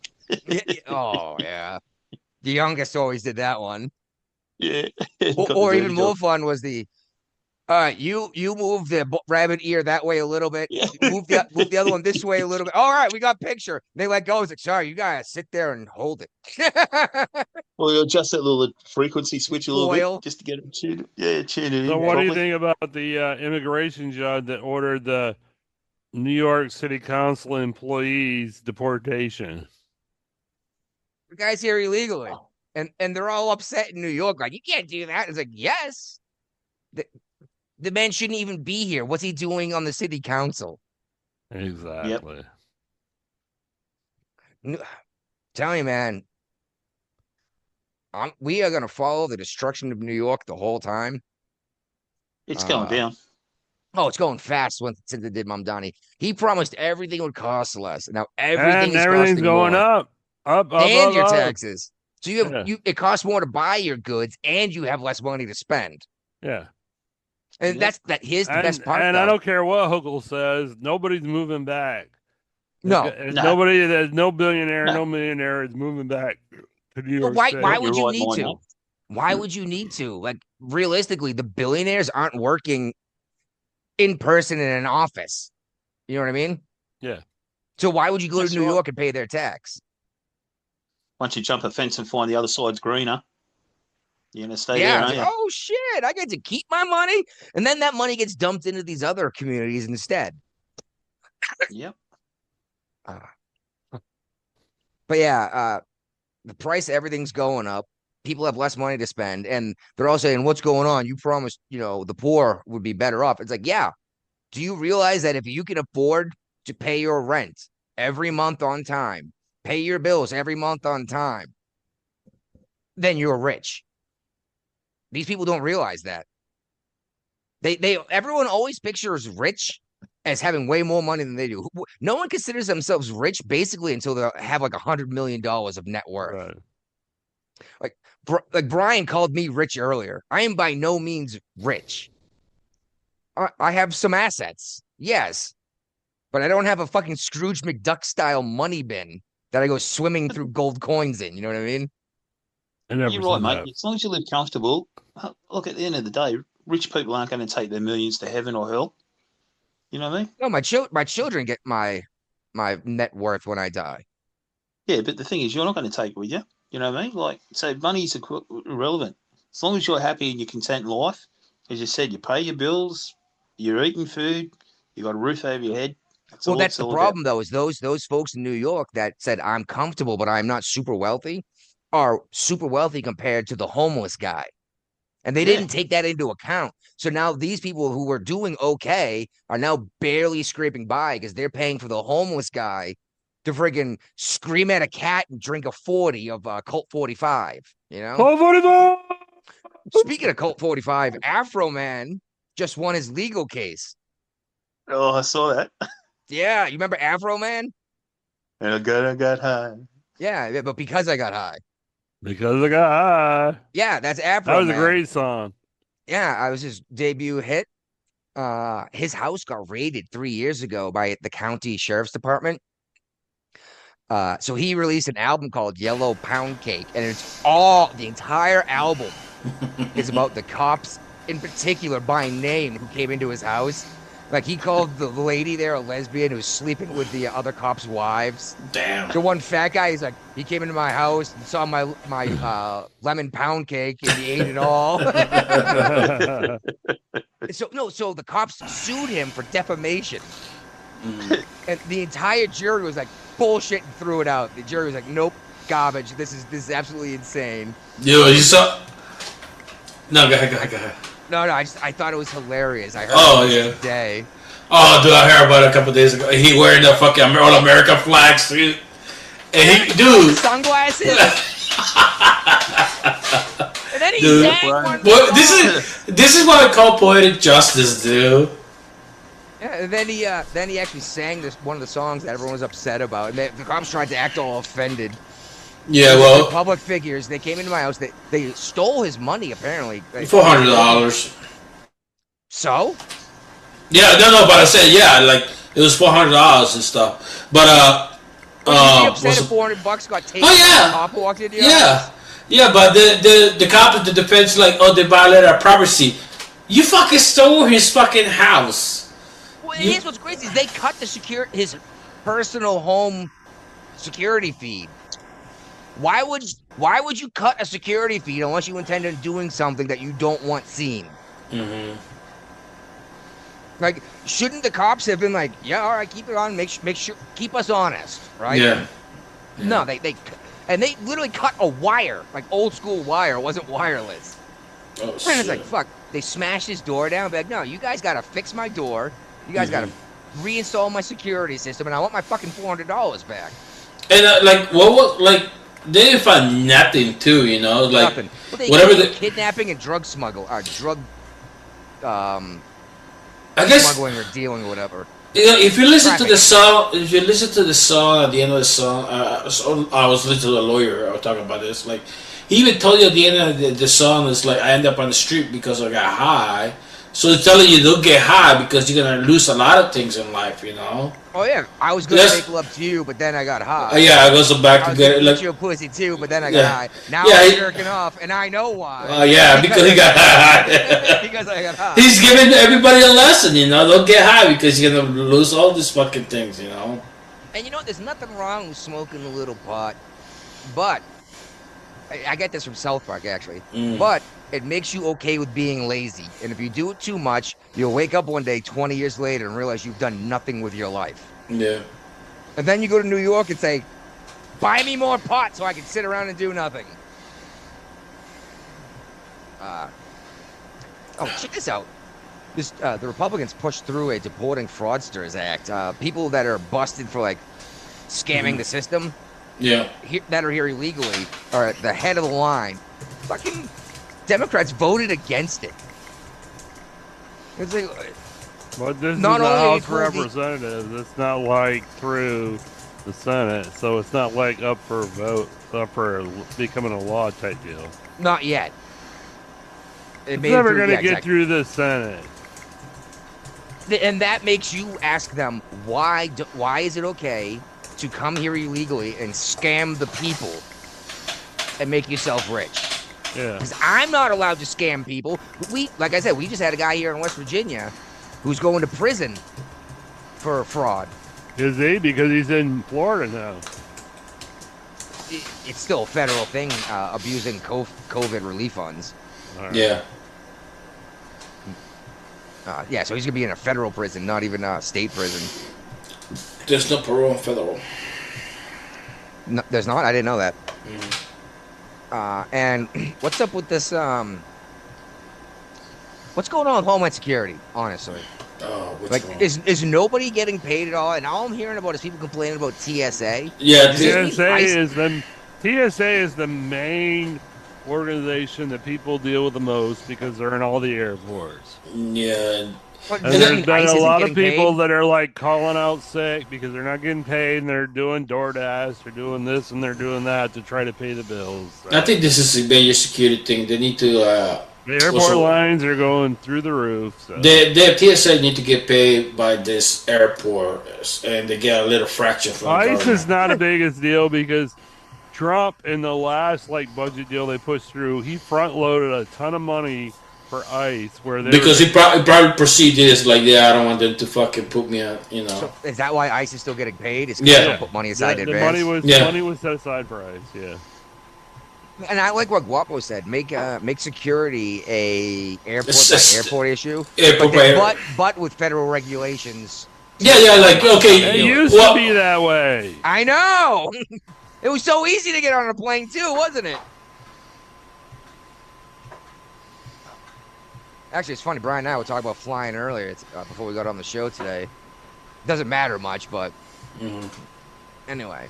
Oh yeah. The youngest always did that one. Yeah. Or even more fun was all right, you move the rabbit ear that way a little bit. Yeah. Move the other one this way a little bit. All right, we got picture. They let go. It's like, sorry, you gotta sit there and hold it. Well, you adjust that little frequency switch a little Foil. bit just to get it tuned. Yeah, tune it in. So, what do you properly. think about the immigration judge that ordered the New York City Council employees deportation? The guy's here illegally, and they're all upset in New York. Like, you can't do that. It's like, yes, the man shouldn't even be here. What's he doing on the city council? Exactly. Tell you, man, we are gonna follow the destruction of New York the whole time. It's going down. Oh, it's going fast since it did Mamdani. He promised everything would cost less. Now everything's going more. up, and your up. taxes. So it costs more to buy your goods, and you have less money to spend. Yeah. And here's the best part. And I don't care what Hochul says, nobody's moving back. No. Nobody, there's no billionaire, no millionaire is moving back to New York City. Why would you need to? Why would you need to? Like, realistically, the billionaires aren't working in person in an office. You know what I mean? Yeah. So why would you go to New York and pay their tax? Once you jump a fence and find the other side's greener, you're going to stay there, aren't you? Oh, shit, I get to keep my money, and then that money gets dumped into these other communities instead. Yep. But yeah, the price of everything's going up. People have less money to spend, and they're all saying, what's going on? You promised, the poor would be better off. It's like, yeah. Do you realize that if you can afford to pay your rent every month on time, pay your bills every month on time, then you're rich? These people don't realize that. Everyone always pictures rich as having way more money than they do. No one considers themselves rich basically until they have like $100 million of net worth. Right. Like Brian called me rich earlier. I am by no means rich. I have some assets, yes, but I don't have a fucking Scrooge McDuck style money bin that I go swimming through gold coins in. You know what I mean? I never You're said right, mate. that. As long as you live comfortable, look, at the end of the day, rich people aren't going to take their millions to heaven or hell. You know what I mean? No, my children get my net worth when I die. Yeah, but the thing is, you're not going to take it with you. You know what I mean? Like, so money's irrelevant. As long as you're happy and you're content in life, as you said, you pay your bills, you're eating food, you got a roof over your head. That's Well, all that's it's the all about. problem, though, is those folks in New York that said I'm comfortable, but I'm not super wealthy, are super wealthy compared to the homeless guy. And they Yeah, didn't take that into account. So now these people who were doing okay are now barely scraping by because they're paying for the homeless guy to friggin' scream at a cat and drink a 40 of Colt 45, you know? Call 45! Speaking of Colt 45, Afro Man just won his legal case. oh, I saw that. Yeah, you remember Afro Man? And I got high. Yeah, but because I got high. Because I got high. Yeah, that's That Afro was a Man. great song. Yeah, I was his debut hit. His house got raided 3 years ago by the county sheriff's department. So he released an album called Yellow Pound Cake, and the entire album is about the cops in particular by name who came into his house. Like he called the lady there a lesbian who was sleeping with the other cops' wives. Damn. The one fat guy, he's like, he came into my house and saw my lemon pound cake and he ate it all. So the cops sued him for defamation. And the entire jury was like, bullshit, and threw it out. The jury was like, nope, garbage. This is absolutely insane. Yo, you saw? No, go ahead. No, I thought it was hilarious. I heard Oh, it yeah. today. Oh, dude, I heard about it a couple days ago. He wearing the fucking all American flag suit, and he, dude. Sunglasses. And then he Dude, sang one well, song. this is what I call poetic justice, dude. Yeah, and then he actually sang one of the songs that everyone was upset about, and the cops tried to act all offended. Yeah, They're well, public figures. They came into my house. They stole his money apparently. $400. So? Yeah, no, but I said like it was $400 and stuff. But Would you be upset if $400 got taken? Oh, yeah. And a cop walked into your house? Yeah, but the cop at the defense like, oh, they violated our privacy. You fucking stole his fucking house. Well, here's what's crazy: is they cut his personal home security feed. Why would you cut a security feed unless you intend on doing something that you don't want seen? Mm-hmm. Like, shouldn't the cops have been like, yeah, all right, keep it on, make sure, keep us honest, right? Yeah. No, they literally cut a wire, like old school wire. It wasn't wireless. Oh, And shit. it's like, fuck. They smashed his door down. Like, no, you guys got to fix my door. You guys got to reinstall my security system, and I want my fucking $400 back. And what was they didn't find nothing too, you know, like Nothing. Well, they whatever did the kidnapping and drug I guess smuggling or dealing or whatever. you know, if you listen to Traffic. the song, at the end of the song, I was listening to a lawyer. I was talking about this. Like, he even told you at the end of the song is like, I end up on the street because I got high. So it's telling you don't get high because you're gonna lose a lot of things in life, you know. Oh yeah, I was gonna Yes. make love to you, but then I got high. Yeah, I goes back I to was get gonna it. eat Like, your pussy too, but then I got Yeah. high. Now Yeah, I'm he- jerking off, and I know why. because he got high. Because I got high. He's giving everybody a lesson, you know. Don't get high because you're gonna lose all these fucking things, you know. And you know what? There's nothing wrong with smoking a little pot, but I get this from South Park actually. But it makes you okay with being lazy, and if you do it too much, you'll wake up one day 20 years later and realize you've done nothing with your life. Yeah. And then you go to New York and say, buy me more pot so I can sit around and do nothing. Check this out. The Republicans pushed through a Deporting Fraudsters Act. People that are busted for, like, scamming the system, Yeah. that are here illegally, are at the head of the line. Fucking Democrats voted against it. It's like, But this Not is the only House will the- Representatives. It's not like through the Senate, so it's not like up for a vote, up for becoming a law type deal. not yet. It It's made it never through- going to yeah, get exactly. through the Senate. And that makes you ask them why is it okay to come here illegally and scam the people and make yourself rich? Yeah. Because I'm not allowed to scam people. Like I said, we just had a guy here in West Virginia who's going to prison for fraud. Is he? Because he's in Florida now. It's still a federal thing, abusing COVID relief funds. All right. Yeah. Yeah, so he's gonna be in a federal prison, not even a state prison. There's no parole in federal. No, there's not. I didn't know that. Mm. And what's up with this? What's going on with Homeland Security? Honestly, Oh, what's like, wrong? is nobody getting paid at all? And all I'm hearing about is people complaining about TSA. Yeah, Does this mean TSA is the main organization that people deal with the most because they're in all the airports. yeah. What, And does that there's mean been ICE a isn't lot of getting people paid? that are like calling out sick because they're not getting paid and they're doing DoorDash, they're doing this and they're doing that to try to pay the bills. I think this is a major security thing. They need to. The airport also- lines are going through the roof. So. The TSA need to get paid by this airport, and they get a little fraction from the ICE government. is not a biggest deal because Trump, in the last budget deal they pushed through, he front loaded a ton of money for ICE where they Because he probably perceived it as like, yeah, I don't want them to fucking put me on, you know. So is that why ICE is still getting paid? Is 'cause Yeah. they don't put money aside in the advance? money was set aside for ICE. Yeah. And I like what Guapo said. Make security a airport It's by just- airport issue. Airport but, by then- air- but with federal regulations. Yeah, like, okay. It used well, to be that way. I know. It was so easy to get on a plane too, wasn't it? Actually, it's funny. Brian and I were talking about flying earlier. It's, before we got on the show today. Doesn't matter much, but anyway.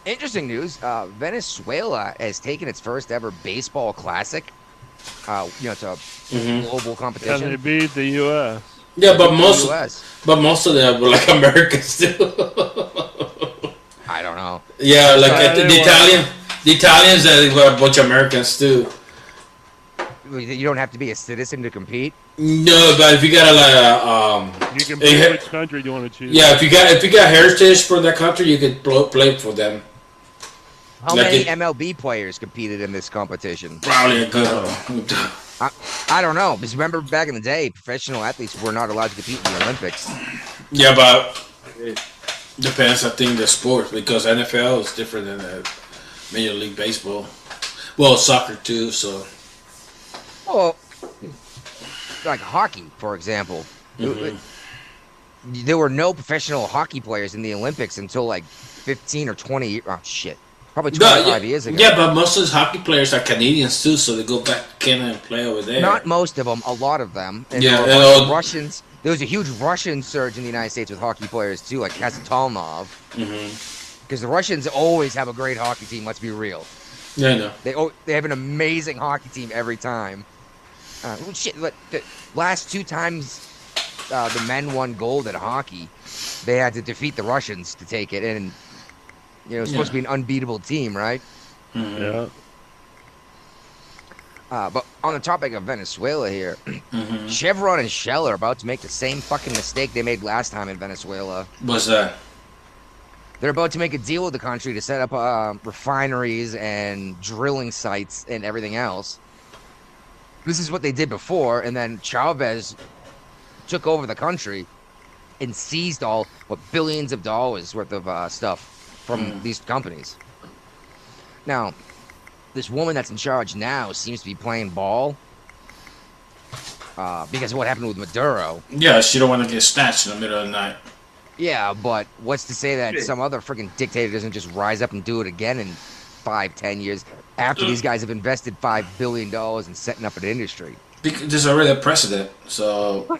Interesting news. Venezuela has taken its first ever baseball classic. It's a global And competition. they beat the U.S. Yeah, but The most US. of them were like Americans too. I don't know. Yeah, like Yeah, the they were. Italians were a bunch of Americans too. You don't have to be a citizen to compete. No, but if you got You can Hey, pick hey. which country you want to choose. yeah, if you got heritage for that country, you could play for them. How Like many it- MLB players competed in this competition? Probably a good. I don't know. Because remember back in the day, professional athletes were not allowed to compete in the Olympics. Yeah, but it depends. I think the sport because NFL is different than Major League Baseball. Well, soccer too. So Well, like hockey, for example. There were no professional hockey players in the Olympics until like 15 or 20 years. Oh, shit. Probably 25 years ago. Yeah, but most of the hockey players are Canadians too, so they go back to Canada and play over there. Not most of them, a lot of them. And Yeah, there were a bunch and of Russians. There was a huge Russian surge in the United States with hockey players too, like Kasatonov. Because the Russians always have a great hockey team. Let's be real. Yeah, I know. They have an amazing hockey team every time. But the last two times the men won gold at hockey, they had to defeat the Russians to take it, and it's supposed to be an unbeatable team, right? Yeah. But on the topic of Venezuela here, Chevron and Shell are about to make the same fucking mistake they made last time in Venezuela. What's that? They're about to make a deal with the country to set up refineries and drilling sites and everything else. This is what they did before, and then Chavez took over the country and seized billions of dollars worth of stuff from these companies. Now, this woman that's in charge now seems to be playing ball because of what happened with Maduro. Yeah, she don't want to get snatched in the middle of the night. Yeah, but what's to say that some other freaking dictator doesn't just rise up and do it again in 5-10 years after these guys have invested $5 billion in setting up an industry? Because there's already a precedent, so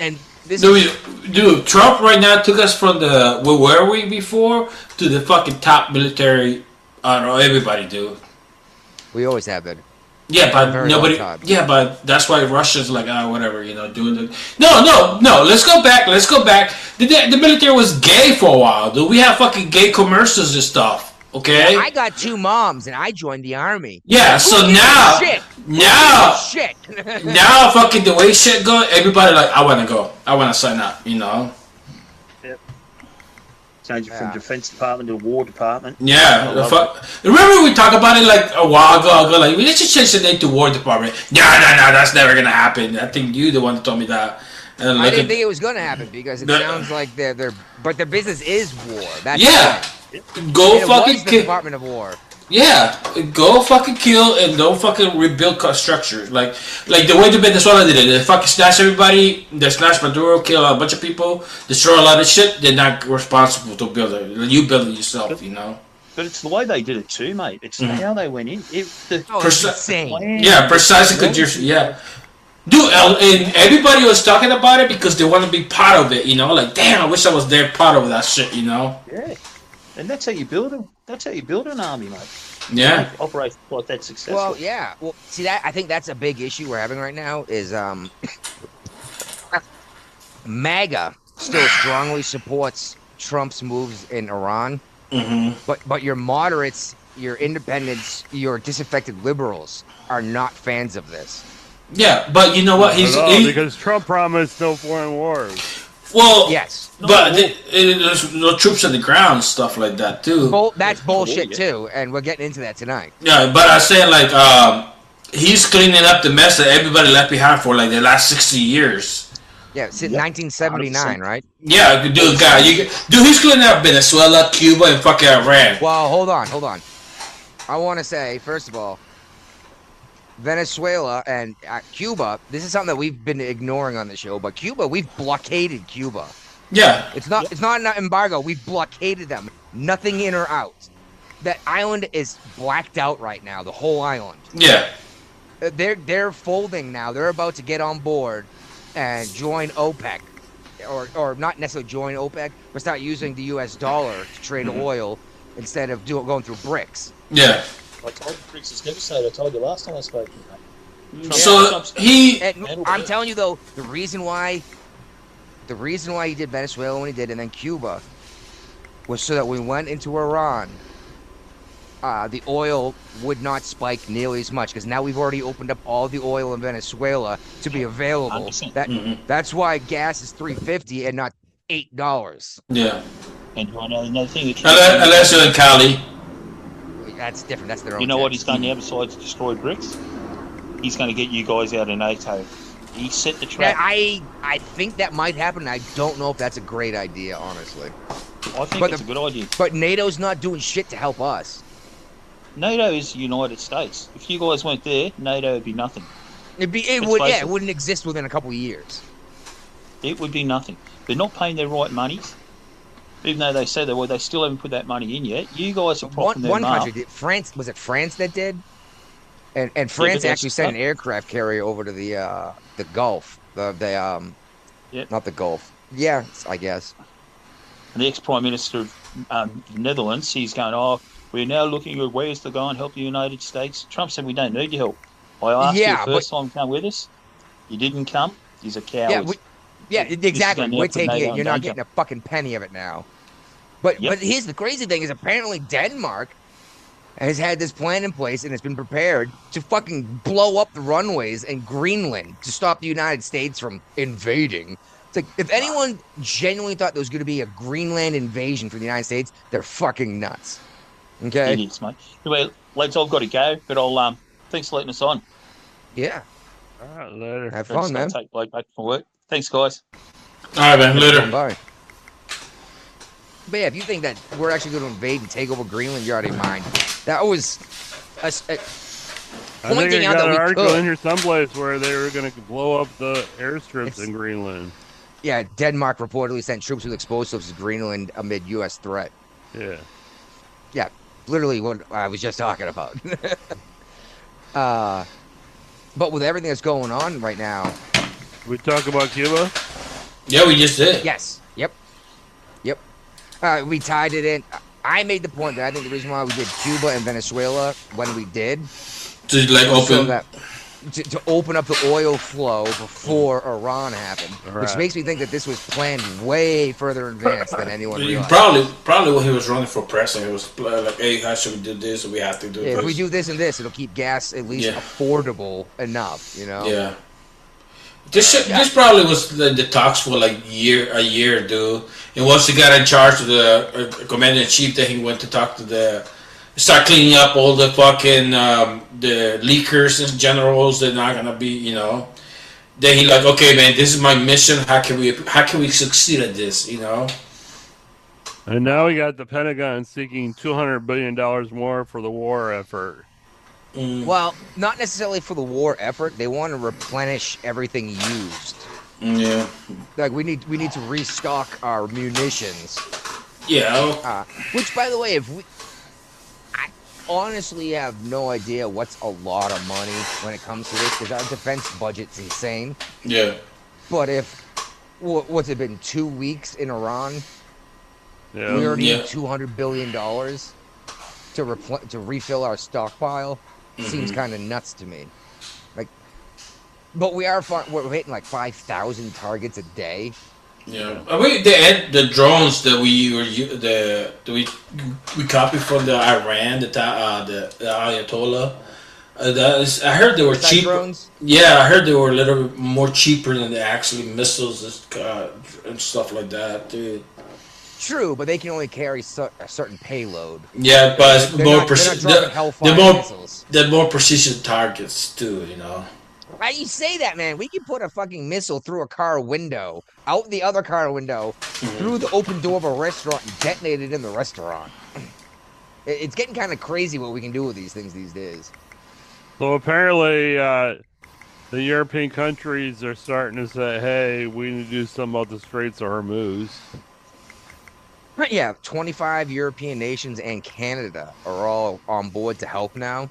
And this Dude, Trump right now took us from where were we before to the fucking top military. I don't know, everybody, dude. we always have been. Yeah, but Very nobody. long time. Yeah, but that's why Russia's like, whatever, doing the. No. Let's go back. The military was gay for a while, dude. We have fucking gay commercials and stuff. Okay. I got 2 moms and I joined the army. Yeah. So Who gives a now. shit? Now, Shit. now, fucking the way shit go, everybody like, I want to go. I want to sign up. You know. Change it from Yeah. Defense Department to War Department. Yeah, I the love fuck. Remember we talked about it like a while ago. Like, we should change the name to War Department. No, that's never gonna happen. I think you the one that told me that. And then I look didn't at, think it was gonna happen because it The- sounds like but their business is war. That's yeah, the thing. go And it fucking was the kill. Department of War. Yeah, go fucking kill and don't fucking rebuild structures. Like the way the Venezuela did it. They fucking snatch everybody. They snatch Maduro, kill a bunch of people, destroy a lot of shit. They're not responsible to build it. You build it yourself, you know. But it's the way they did it too, mate. It's how they went in. Oh, it's insane. Yeah, precisely because yeah. Dude, and everybody was talking about it because they want to be part of it, you know? Like, damn, I wish I was there part of that shit, you know? Yeah. And that's how you build them. That's how you build an army, mate. Yeah. Make operations like that successful. Well, yeah. Well, see that I think that's a big issue we're having right now is MAGA still strongly supports Trump's moves in Iran, but your moderates, your independents, your disaffected liberals are not fans of this. Yeah, but you know what? Because Trump promised no foreign wars. Well, Yes. but there's no troops on the ground and stuff like that, too. That's bullshit too, and we're getting into that tonight. Yeah, but I say like he's cleaning up the mess that everybody left behind for like the last 60 years. Yeah, since 1979, right? Yeah, dude, he's cleaning up Venezuela, Cuba, and fucking Iran. Well, hold on. I want to say, first of all, Venezuela and Cuba, this is something that we've been ignoring on the show, but Cuba, we've blockaded Cuba. Yeah. It's not an embargo. We've blockaded them. Nothing in or out. That island is blacked out right now, the whole island. Yeah. They're folding now. They're about to get on board and join OPEC. Or not necessarily join OPEC, but start using the US dollar to trade oil instead of going through BRICS. Yeah. I told you Briggs is devastated. I told you last time I spoke to you. So I'm telling you though, the reason why he did Venezuela when he did, and then Cuba, was so that we went into Iran, the oil would not spike nearly as much because now we've already opened up all the oil in Venezuela to be available. 100%. That's why gas is $3.50 and not $8. Yeah. And I know another thing. Unless you're in Cali. That's different. That's their own. You know what tax. he's done now besides destroy bricks? He's going to get you guys out of NATO. He set the Yeah, trap. I think that might happen. I don't know if that's a great idea, honestly. I think it's a good idea. But NATO's not doing shit to help us. NATO is the United States. If you guys weren't there, NATO would be nothing. It basic. wouldn't exist within a couple of years. It would be nothing. They're not paying their right monies. Even though they say they were, they still haven't put that money in yet. You guys are propping them One up. country did. France, was it France that did? And France that's actually sent an aircraft carrier over to the Gulf. Not the Gulf. Yeah, I guess. And the ex-Prime Minister of the Netherlands, he's going, oh, we're now looking at ways to go and help the United States. Trump said, we don't need your help. I asked you the first time to come with us. You didn't come. He's a coward. Yeah, exactly. gonna We're have to taking NATO it. You're not and getting a fucking penny of it now. But here's the crazy thing is apparently Denmark has had this plan in place and it's been prepared to fucking blow up the runways in Greenland to stop the United States from invading. It's like, if anyone genuinely thought there was going to be a Greenland invasion from the United States, they're fucking nuts. Okay? Idiots, mate. Anyway, lads, I've got to go, but I'll thanks for letting us on. Yeah. All right, later. Have fun, man. Take Blake back from work. Thanks, guys. All right, man. Later. Bye. But yeah, if you think that we're actually going to invade and take over Greenland, you're out of your mind. That was I think pointing I out got that an we article could. in here someplace where they were going to blow up the airstrips in Greenland. Yeah, Denmark reportedly sent troops with explosives to Greenland amid U.S. threat. Yeah. Yeah, literally what I was just talking about. But with everything that's going on right now, We talk about Cuba? Yeah, we just did. yes, yep. We tied it in. I made the point that I think the reason why we did Cuba and Venezuela when we did To like was so open. that to open up the oil flow before Iran happened, which Right. makes me think that this was planned way further in advance than anyone realized. Probably when he was running for president, he was like, "Hey, how should we do this? We have to do Yeah, this." if we do this and this, it'll keep gas at least Yeah. affordable enough, you know? Yeah. This probably was the talks for like a year, dude. And once he got in charge of the commander in chief, then he went to talk to start cleaning up all the fucking the leakers and generals. They're not gonna be, you know. Then he like, okay, man, this is my mission. How can we succeed at this, you know? And now we got the Pentagon seeking $200 billion more for the war effort. Well, not necessarily for the war effort. They want to replenish everything used. Yeah. Like we need to restock our munitions. Yeah. Which, by the way, I honestly have no idea what's a lot of money when it comes to this because our defense budget's insane. Yeah. But what's it been 2 weeks in Iran? Yeah. We already need $200 billion to refill our stockpile. Seems kind of nuts to me. Like, but we're hitting like 5,000 targets a day. Yeah, the drones that we copied from the Iran, the Ayatollah. I heard they were cheap. Drones? Yeah, I heard they were a little bit more cheaper than the actually missiles and stuff like that, dude. True, but they can only carry a certain payload. Yeah, but they're more precision targets too, you know. Why do you say that, man? We can put a fucking missile through a car window, out the other car window, through the open door of a restaurant, and detonate it in the restaurant. It's getting kind of crazy what we can do with these things these days. So apparently, the European countries are starting to say, "Hey, we need to do something about the Straits of Hormuz." Right, yeah, 25 European nations and Canada are all on board to help now.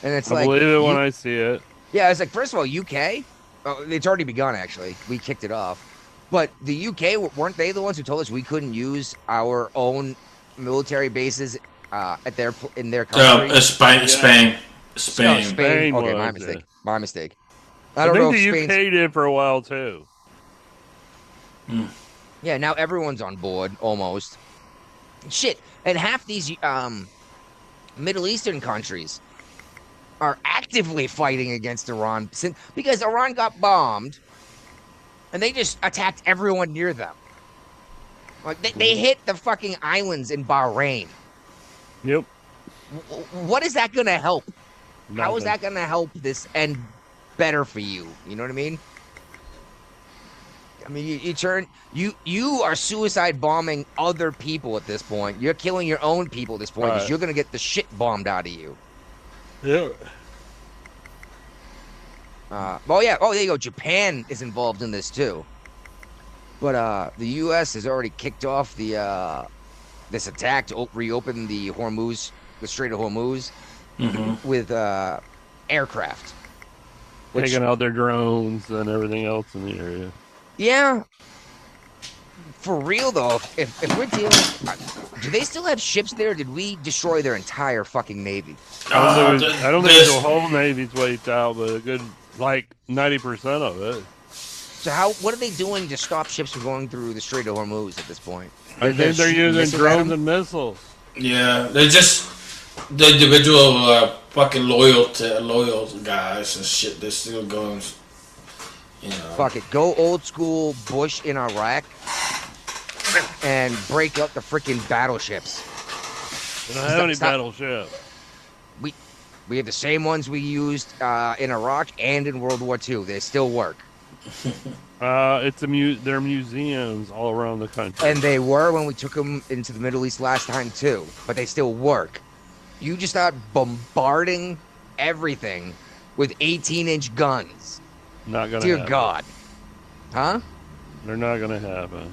And it's I believe it when I see it. Yeah, it's like, first of all, UK, it's already begun, actually. We kicked it off. But the UK, weren't they the ones who told us we couldn't use our own military bases in their country? Spain. Oh, Spain. Okay, was, my mistake. I don't know think if the UK did for a while, too. Yeah, now everyone's on board, almost. Shit, and half these Middle Eastern countries are actively fighting against Iran because Iran got bombed, and they just attacked everyone near them. Like they hit the fucking islands in Bahrain. Yep. What is that going to help? Nothing. How is that going to help this end better for you? You know what I mean? I mean, you are suicide bombing other people at this point. You're killing your own people at this point because you're going to get the shit bombed out of you. Yeah. Oh, yeah. Oh, there you go. Japan is involved in this, too. But the U.S. has already kicked off this attack to reopen the Strait of Hormuz, with aircraft. Taking out their drones and everything else in the area. Yeah. For real, though, if we're dealing... do they still have ships there, or did we destroy their entire fucking navy? I don't think the whole navy's wiped out, but a good, 90% of it. So what are they doing to stop ships from going through the Strait of Hormuz at this point? I think they're using drones and missiles. Yeah, they're just the individual fucking loyal guys and shit. They're still going, you know. Fuck it. Go old school Bush in Iraq and break up the freaking battleships. We don't have any battleships. We have the same ones we used in Iraq and in World War II. They still work. They're museums all around the country. And they were when we took them into the Middle East last time too. But they still work. You just start bombarding everything with 18-inch guns. Not gonna. Dear happen. God. Huh? They're not gonna happen.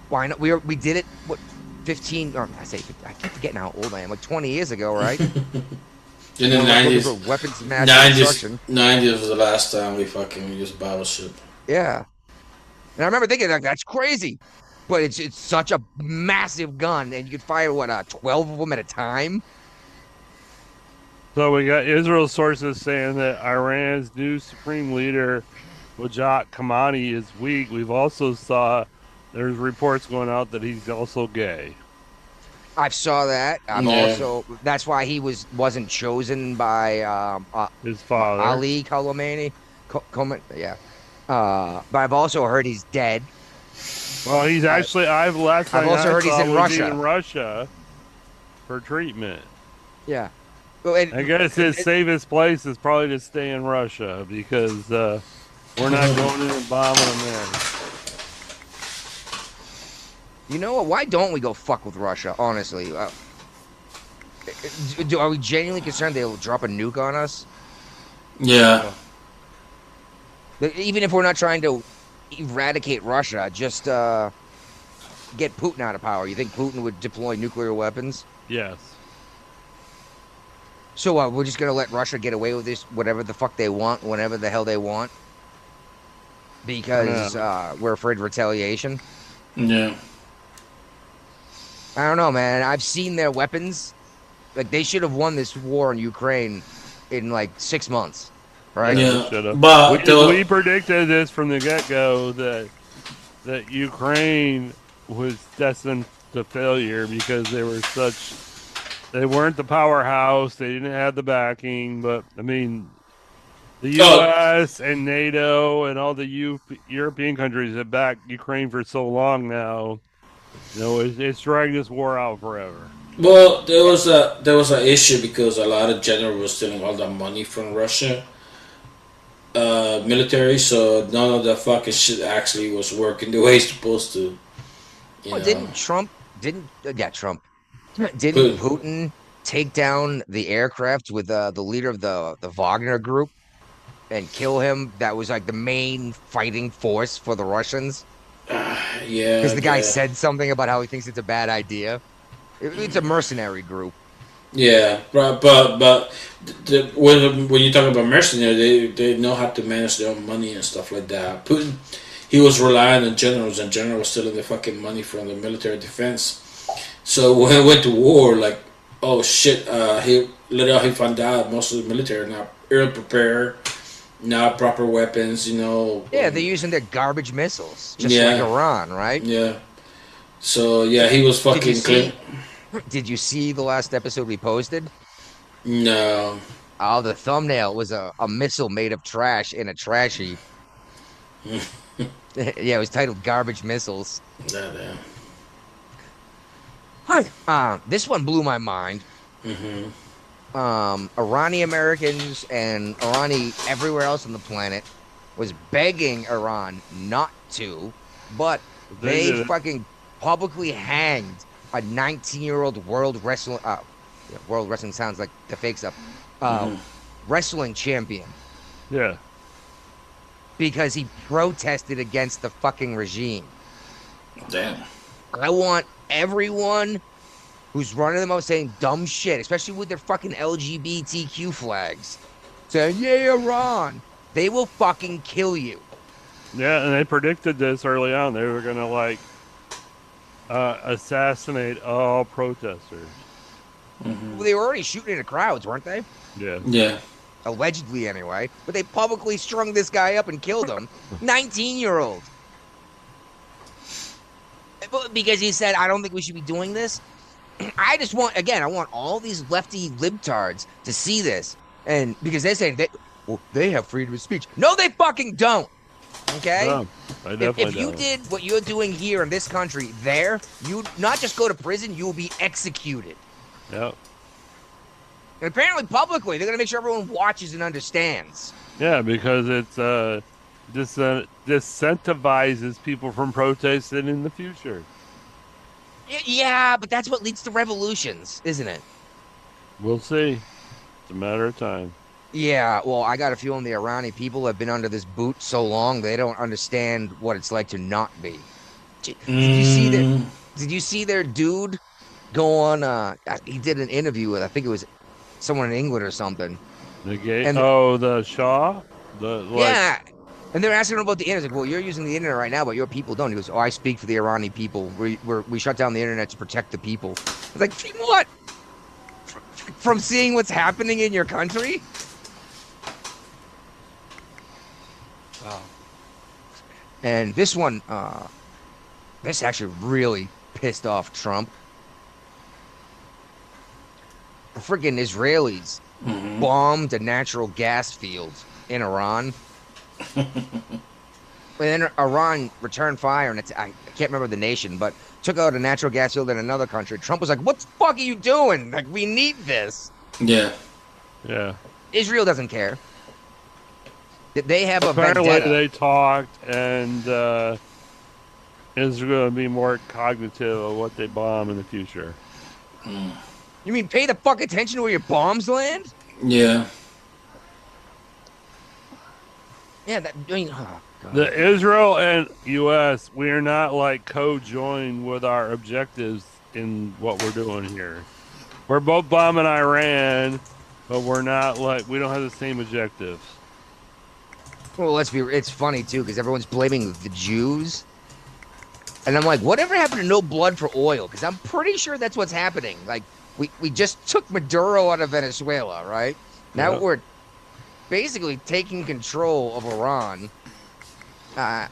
Why not? We did it. What? 15? Or I keep forgetting how old I am. Like 20 years ago, right? In the 90s, weapons of mass destruction. 90s was the last time we fucking used battleship. Yeah. And I remember thinking, that's crazy. But it's such a massive gun, and you could fire, 12 of them at a time? So we got Israel sources saying that Iran's new supreme leader, Wajat Kamani, is weak. We've also saw there's reports going out that he's also gay. I saw that. I've Yeah. also that's why he wasn't chosen by His father. Ali Khamenei. Yeah. But I've also heard he's dead. Well, he's actually. I've last I've night also I heard he's saw in was Russia. in Russia for treatment. Yeah. Well, I guess his safest place is probably to stay in Russia because we're not going in and bombing them there. You know what? Why don't we go fuck with Russia? Honestly, are we genuinely concerned they'll drop a nuke on us? Yeah. Even if we're not trying to eradicate Russia, just get Putin out of power. You think Putin would deploy nuclear weapons? Yes. So we're just gonna let Russia get away with this, whatever the fuck they want, whenever the hell they want, because we're afraid of retaliation. Yeah. I don't know, man. I've seen their weapons. Like they should have won this war in Ukraine in like 6 months, right? Yeah. But we predicted this from the get-go that Ukraine was destined to failure because they weren't the powerhouse. They didn't have the backing, but I mean, the U.S. and NATO and all the European countries have backed Ukraine for so long now. You know, it's dragged this war out forever. Well, there was an issue because a lot of generals were stealing all the money from Russia military, so none of the fucking shit actually was working the way it's supposed to. Didn't Putin take down the aircraft with the leader of the Wagner group and kill him? That was like the main fighting force for the Russians. Yeah, because the guy said something about how he thinks it's a bad idea. It's a mercenary group. Yeah, but when you talk about mercenary, they know how to manage their own money and stuff like that. Putin, he was relying on generals, and generals stealing the fucking money from the military defense. So when he went to war, like, oh shit, he found out most of the military are not ill prepared, not proper weapons, you know. Yeah, they're using their garbage missiles, just like Iran, right? Yeah. So yeah, he was fucking clean. Did you see the last episode we posted? No. Oh, the thumbnail was a missile made of trash in a trash heap. Yeah, it was titled "Garbage Missiles." This one blew my mind. Iranian Americans and Irani everywhere else on the planet was begging Iran not to, but they fucking publicly hanged a 19-year-old world wrestling sounds like the fake stuff. Wrestling champion. Yeah. Because he protested against the fucking regime. Damn. I want everyone who's running them out saying dumb shit, especially with their fucking LGBTQ flags, saying, yeah, Iran, they will fucking kill you. Yeah, and they predicted this early on. They were going to, assassinate all protesters. Well, they were already shooting into crowds, weren't they? Yeah. Yeah. Allegedly, anyway. But they publicly strung this guy up and killed him. 19-year-old. Because he said, I don't think we should be doing this. I want all these lefty libtards to see this. And because they're saying, they have freedom of speech. No, they fucking don't. Okay? No, I definitely if you did what you're doing here in this country there, you'd not just go to prison, you will be executed. Yep. And apparently publicly, they're going to make sure everyone watches and understands. Yeah, because it's disincentivizes people from protesting in the future. Yeah, but that's what leads to revolutions, isn't it? We'll see. It's a matter of time. Yeah, well, I got a feeling the Irani people have been under this boot so long they don't understand what it's like to not be. Did you see their dude go on? He did an interview with, I think it was someone in England or something. The Shaw? Yeah. And they're asking him about the internet. Like, well, you're using the internet right now, but your people don't. He goes, I speak for the Irani people. We shut down the internet to protect the people. I was like, what? from seeing what's happening in your country? Oh. And this one, this actually really pissed off Trump. The freaking Israelis bombed a natural gas field in Iran. And then Iran returned fire, and I can't remember the nation, but took out a natural gas field in another country. Trump was like, "What the fuck are you doing? Like, we need this." Yeah. Yeah. Israel doesn't care. They have a Apparently vendetta. they talked, and Israel going to be more cognitive of what they bomb in the future. You mean pay the fuck attention to where your bombs land? Yeah. Yeah, I mean, oh, God. The Israel and U.S., we are not like co-joined with our objectives in what we're doing here. We're both bombing Iran, but we're not like, we don't have the same objectives. Well, it's funny too, because everyone's blaming the Jews. And I'm like, whatever happened to no blood for oil? Because I'm pretty sure that's what's happening. Like, we just took Maduro out of Venezuela, right? Now we're basically taking control of Iran. Like,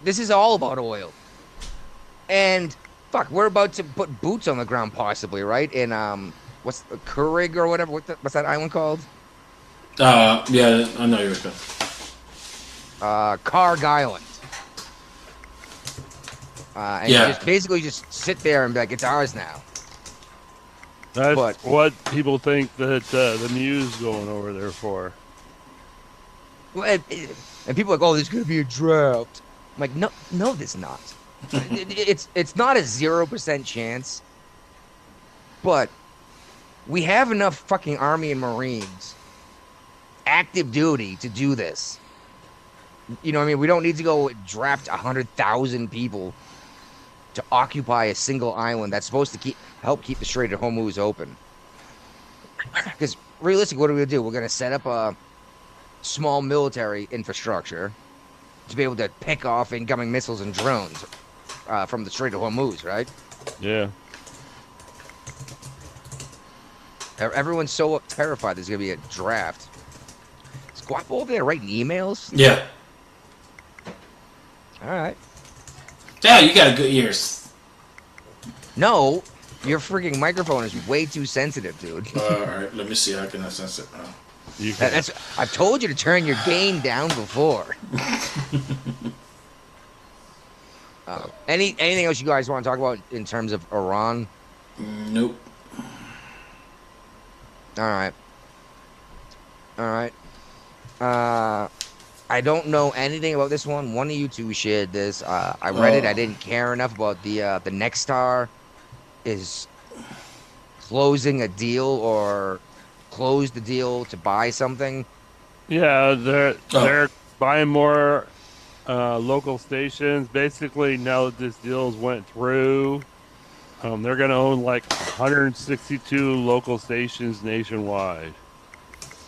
this is all about oil. And, fuck, we're about to put boots on the ground possibly, right? In, what's the Kurig or whatever? What's that island called? Yeah, I know you're going. Karg Island. And you just basically just sit there and be like, it's ours now. That's what people think that the Muse going over there for. Well, and people are like, oh, there's gonna be a drought. I'm like, no, there's not. It's not a 0% chance. But we have enough fucking Army and Marines, active duty, to do this. You know what I mean? We don't need to go draft 100,000 people to occupy a single island that's supposed to help keep the Strait of Hormuz open. Because realistically, what are we gonna do? We're gonna set up a small military infrastructure to be able to pick off incoming missiles and drones from the Strait of Hormuz, right? Yeah. Everyone's so terrified there's gonna be a draft. Is Guapo over there writing emails? Yeah. All right. Yeah, you got good ears. No, your freaking microphone is way too sensitive, dude. All right, let me see how can I sense it. I've told you to turn your gain down before. Anything else you guys want to talk about in terms of Iran? Nope. All right. I don't know anything about this one. One of you two shared this. I read it. I didn't care enough about the Nexstar is closing a deal or closed the deal to buy something. Yeah, they're buying more local stations. Basically, now that this deal's went through, they're going to own like 162 local stations nationwide,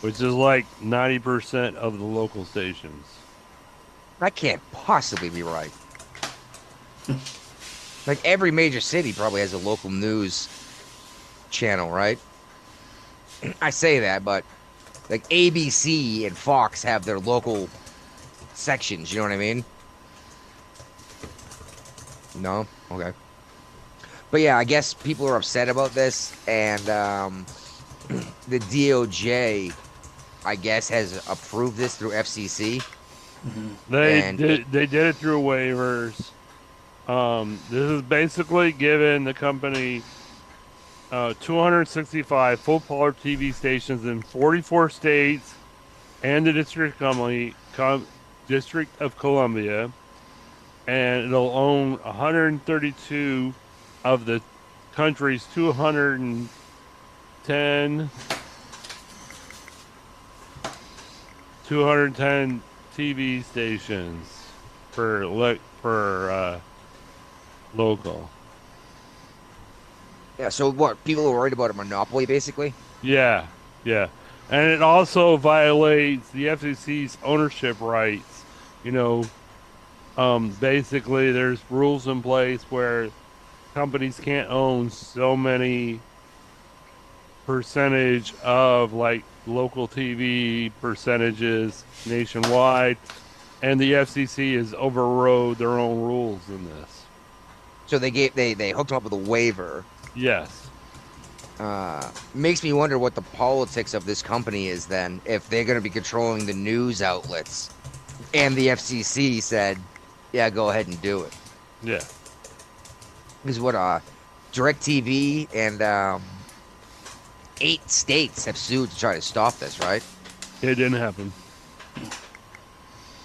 which is like 90% of the local stations. That can't possibly be right. Like every major city probably has a local news channel, right? I say that, but like ABC and Fox have their local sections, you know what I mean? No? Okay. But yeah, I guess people are upset about this, and the DOJ, I guess, has approved this through FCC. They did it through waivers. This is basically giving the company 265 full-color TV stations in 44 states and the District of Columbia, and it'll own 132 of the country's 210 TV stations for local. Yeah, so what? People are worried about a monopoly, basically? Yeah. And it also violates the FCC's ownership rights. You know, basically there's rules in place where companies can't own so many percentage of like local TV percentages nationwide, and the FCC has overrode their own rules in this. So they hooked them up with a waiver. Yes. Makes me wonder what the politics of this company is then, if they're going to be controlling the news outlets, and the FCC said, "Yeah, go ahead and do it." Yeah. Because what DirecTV and 8 states have sued to try to stop this, right? It didn't happen.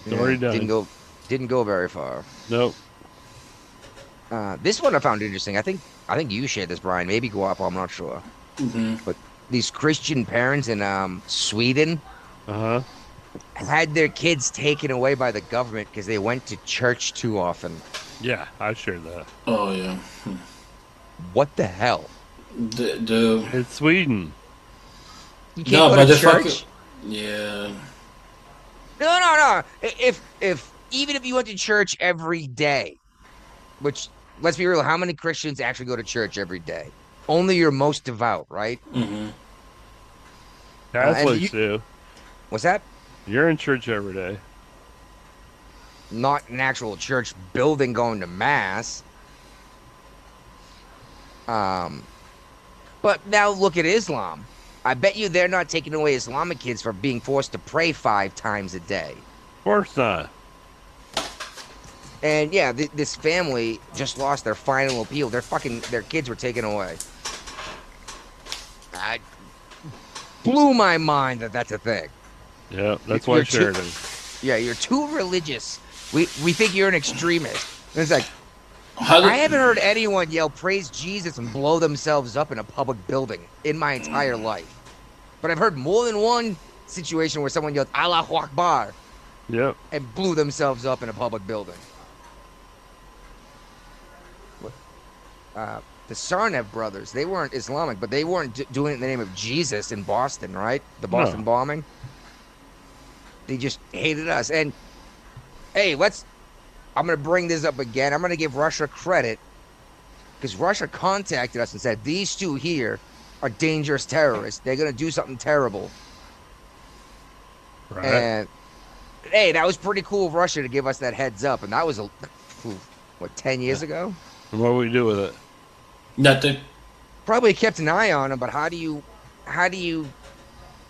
It's already done. Didn't go very far. Nope. This one I found interesting. I think you shared this, Brian. Maybe Guapo, I'm not sure. Mm-hmm. But these Christian parents in Sweden had their kids taken away by the government because they went to church too often. Yeah, I shared that. Oh yeah. What the hell? It's Sweden. You can't go to church? Fucking, yeah. No. If even if you went to church every day, which, let's be real, how many Christians actually go to church every day? Only your most devout, right? Mm-hmm. Catholics do. What's that? You're in church every day. Not an actual church building going to mass. But now look at Islam. I bet you they're not taking away Islamic kids for being forced to pray 5 times a day. Of course not. And yeah, this family just lost their final appeal. Their kids were taken away. I blew my mind that that's a thing. Yeah, that's why I shared it. Yeah, you're too religious. We think you're an extremist. And it's like, I haven't heard anyone yell praise Jesus and blow themselves up in a public building in my entire life. But I've heard more than one situation where someone yelled Allahu Akbar Yep. and blew themselves up in a public building. The Sarnev brothers, they weren't Islamic, but they weren't doing it in the name of Jesus in Boston, right? The Boston bombing. They just hated us. And hey, I'm going to bring this up again. I'm going to give Russia credit because Russia contacted us and said, these 2 here are dangerous terrorists. They're going to do something terrible. Right. And hey, that was pretty cool of Russia to give us that heads up. And that was, 10 years ago? And what do we do with it? Nothing. Probably kept an eye on them, but how do you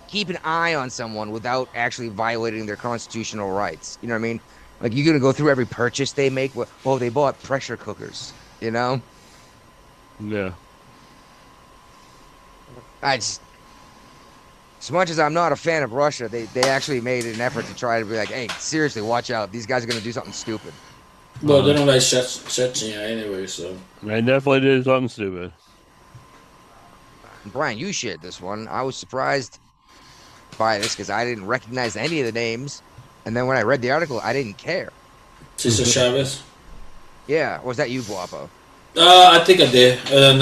keep an eye on someone without actually violating their constitutional rights? You know what I mean? Like, you're going to go through every purchase they make? Oh, they bought pressure cookers, you know? Yeah. As much as I'm not a fan of Russia, they actually made an effort to try to be like, hey, seriously, watch out. These guys are going to do something stupid. Well, they don't like Chechnya anyway, so. They definitely did something stupid. Brian, you shared this one. I was surprised by this because I didn't recognize any of the names. And then when I read the article, I didn't care. Cesar Chavez? Yeah. Was that you, Guapo? I think I did. And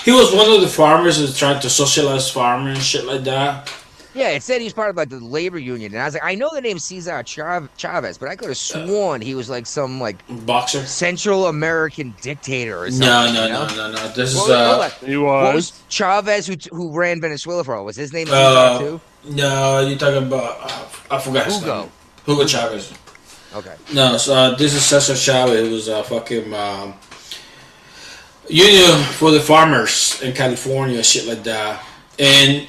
he was one of the farmers that tried to socialize farmers and shit like that. Yeah, it said he's part of like the labor union, and I was like, I know the name Cesar Chavez, but I could have sworn he was like some like boxer, Central American dictator or something. No. This is he was. What was Chavez who ran Venezuela for? Was his name Cesar too? No, you're talking about I forgot his name. Hugo Chavez. Okay. No, so this is Cesar Chavez. It was a fucking union for the farmers in California, shit like that, and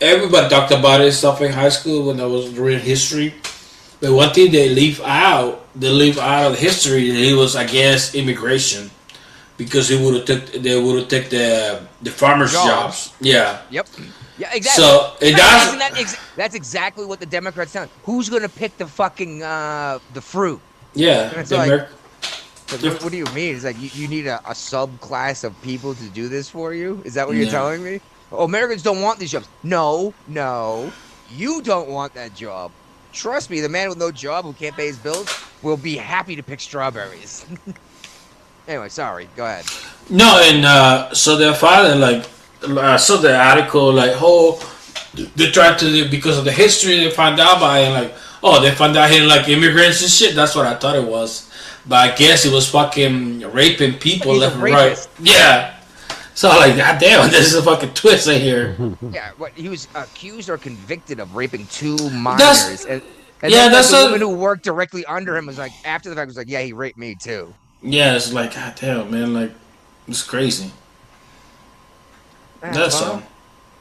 everybody talked about it and stuff in high school when I was reading history. But one thing they leave out of the history, he was against immigration because they would have took the farmers' jobs. Yeah. Yep. Yeah, exactly. So that's exactly what the Democrats tell. Who's going to pick the fucking the fruit? Yeah. It's like, what do you mean? It's like you need a subclass of people to do this for you? Is that what you're telling me? Oh, Americans don't want these jobs. No, you don't want that job. Trust me, the man with no job who can't pay his bills will be happy to pick strawberries. Anyway, sorry. Go ahead. No, and so their father, I saw the article, they tried to, because of the history they found out by, and they found out he didn't like immigrants and shit. That's what I thought it was. But I guess it was fucking raping people left and right. Yeah. So I'm like, God damn, this is a fucking twist right here. Yeah, what he was accused or convicted of raping 2 minors, and yeah, then, that's the a- woman who worked directly under him was like, after the fact, was like, yeah, he raped me too. Yeah, it's like, God damn, man, like, it's crazy. That's well, all.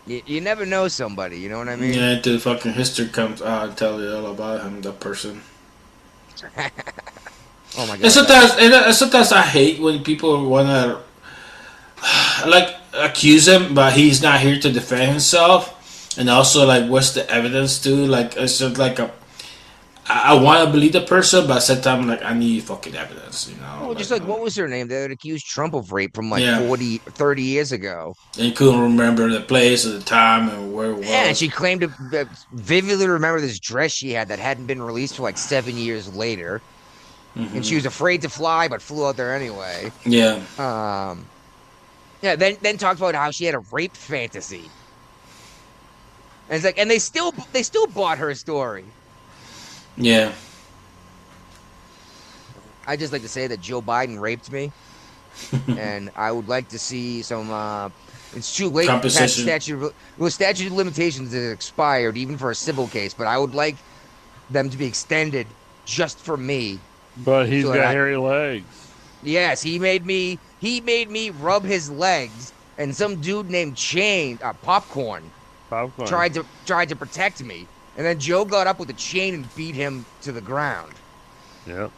You never know somebody, you know what I mean? Yeah, until fucking history comes out and tell you all about him, that person. Oh my god. And sometimes I hate when people wanna like accuse him, but he's not here to defend himself. And also, like, what's the evidence too? Like, it's just like I want to believe the person, but at the same time, like, I need fucking evidence, you know? Well, just like, what was her name? They had accused Trump of rape from like Yeah. 30 years ago. And he couldn't remember the place or the time and where it was. Yeah, and she claimed to vividly remember this dress she had that hadn't been released for like 7 years later. And she was afraid to fly, but flew out there anyway. Yeah. Yeah, then talked about how she had a rape fantasy. And it's like, and they still bought her story. Yeah. I just like to say that Joe Biden raped me, and I would like to see some. It's too late. Compensation. Statute of limitations is expired, even for a civil case. But I would like them to be extended just for me. But he's So got that I- hairy legs. Yes, he made me rub his legs, and some dude named Popcorn Popcorn. tried to protect me, and then Joe got up with a chain and beat him to the ground. Yep.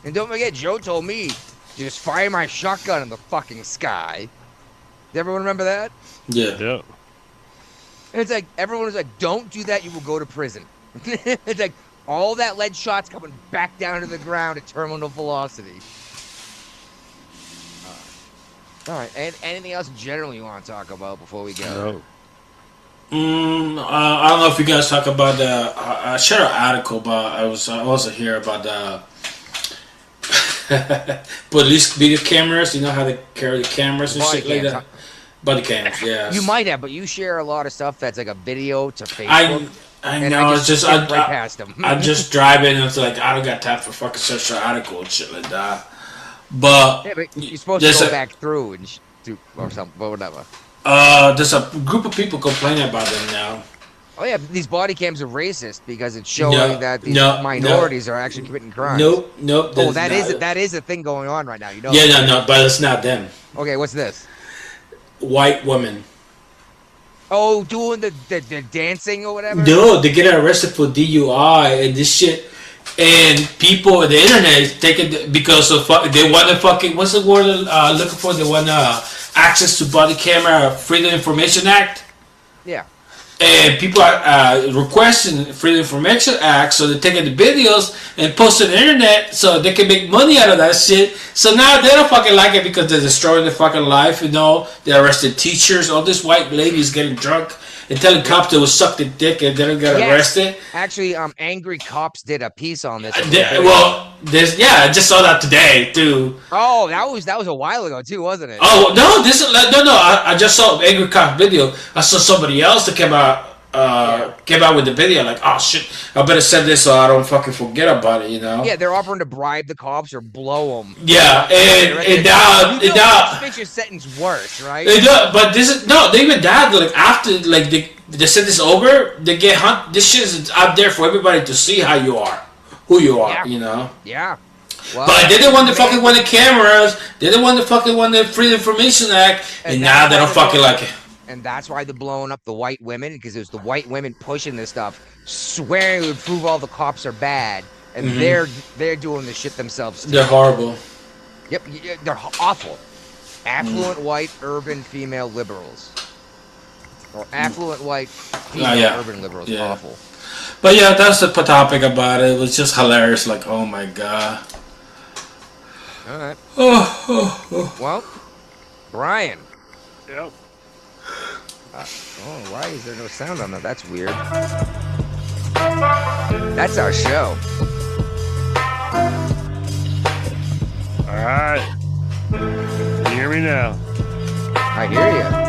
And don't forget, Joe told me to just fire my shotgun in the fucking sky. Does everyone remember that? Yeah. Yep. And it's like, everyone was like, don't do that, you will go to prison. It's like, all that lead shots coming back down to the ground at terminal velocity. All right, and anything else in general you want to talk about before we go? No. I don't know if you guys talk about the. I shared an article, but I wasn't here about the police video cameras. You know how they carry the cameras and Body shit like cams, that. Body cams, yeah. You might have, but you share a lot of stuff that's like a video to Facebook. I and know. I It's just just skip right past them. I'm just driving, and it's like I don't got time for fucking search an article and shit like that. But Yeah, but you're supposed to there's go a- back through and do or something, but whatever. there's a group of people complaining about them now. Oh yeah, these body cams are racist because it's showing No, that these no, minorities are actually committing crimes. Nope. Oh, there's that is a thing going on right now. You know. Yeah, no, but it's not them. Okay, what's this? White women. Oh, doing the dancing or whatever. No, they get arrested for DUI and this shit. And people on the internet is taking because of they want to fucking what's the word looking for? They want access to body camera Freedom Information Act. Yeah. And people are requesting Freedom Information Act, so they're taking the videos and posting on the internet so they can make money out of that shit. So now they don't fucking like it because they're destroying their fucking life, you know. They arrested teachers, all these white ladies getting drunk and telling cops they would suck their dick and they don't get arrested. Actually, Angry Cops did a piece on this. I just saw that today too. Oh, that was a while ago too, wasn't it? Oh no, I just saw Angry Cop video. I saw somebody else that came out with the video. Like, oh shit, I better send this so I don't fucking forget about it. You know? Yeah, they're offering to bribe the cops or blow them. Yeah, and now this makes your sentence worse, right? But this is no. They even died like after like they sent this over. They get hunt. This shit is out there for everybody to see how you are, who you are. Yeah. You know. Yeah. Well, But they didn't want to fucking want the cameras. They didn't want to fucking want the Freedom Information Act, and now they don't fucking like it. And that's why they're blowing up the white women, because it was the white women pushing this stuff, swearing it would prove all the cops are bad, and they're doing the shit themselves too. They're horrible. Yep, they're awful. Affluent white urban female liberals, or affluent white female urban liberals. Yeah. Awful. But yeah, that's the topic about it. It was just hilarious. Like, oh my god. All right. Oh. Well, Brian. Yep. Oh, why is there no sound on that? That's weird. That's our show. All right. You hear me now? I hear you.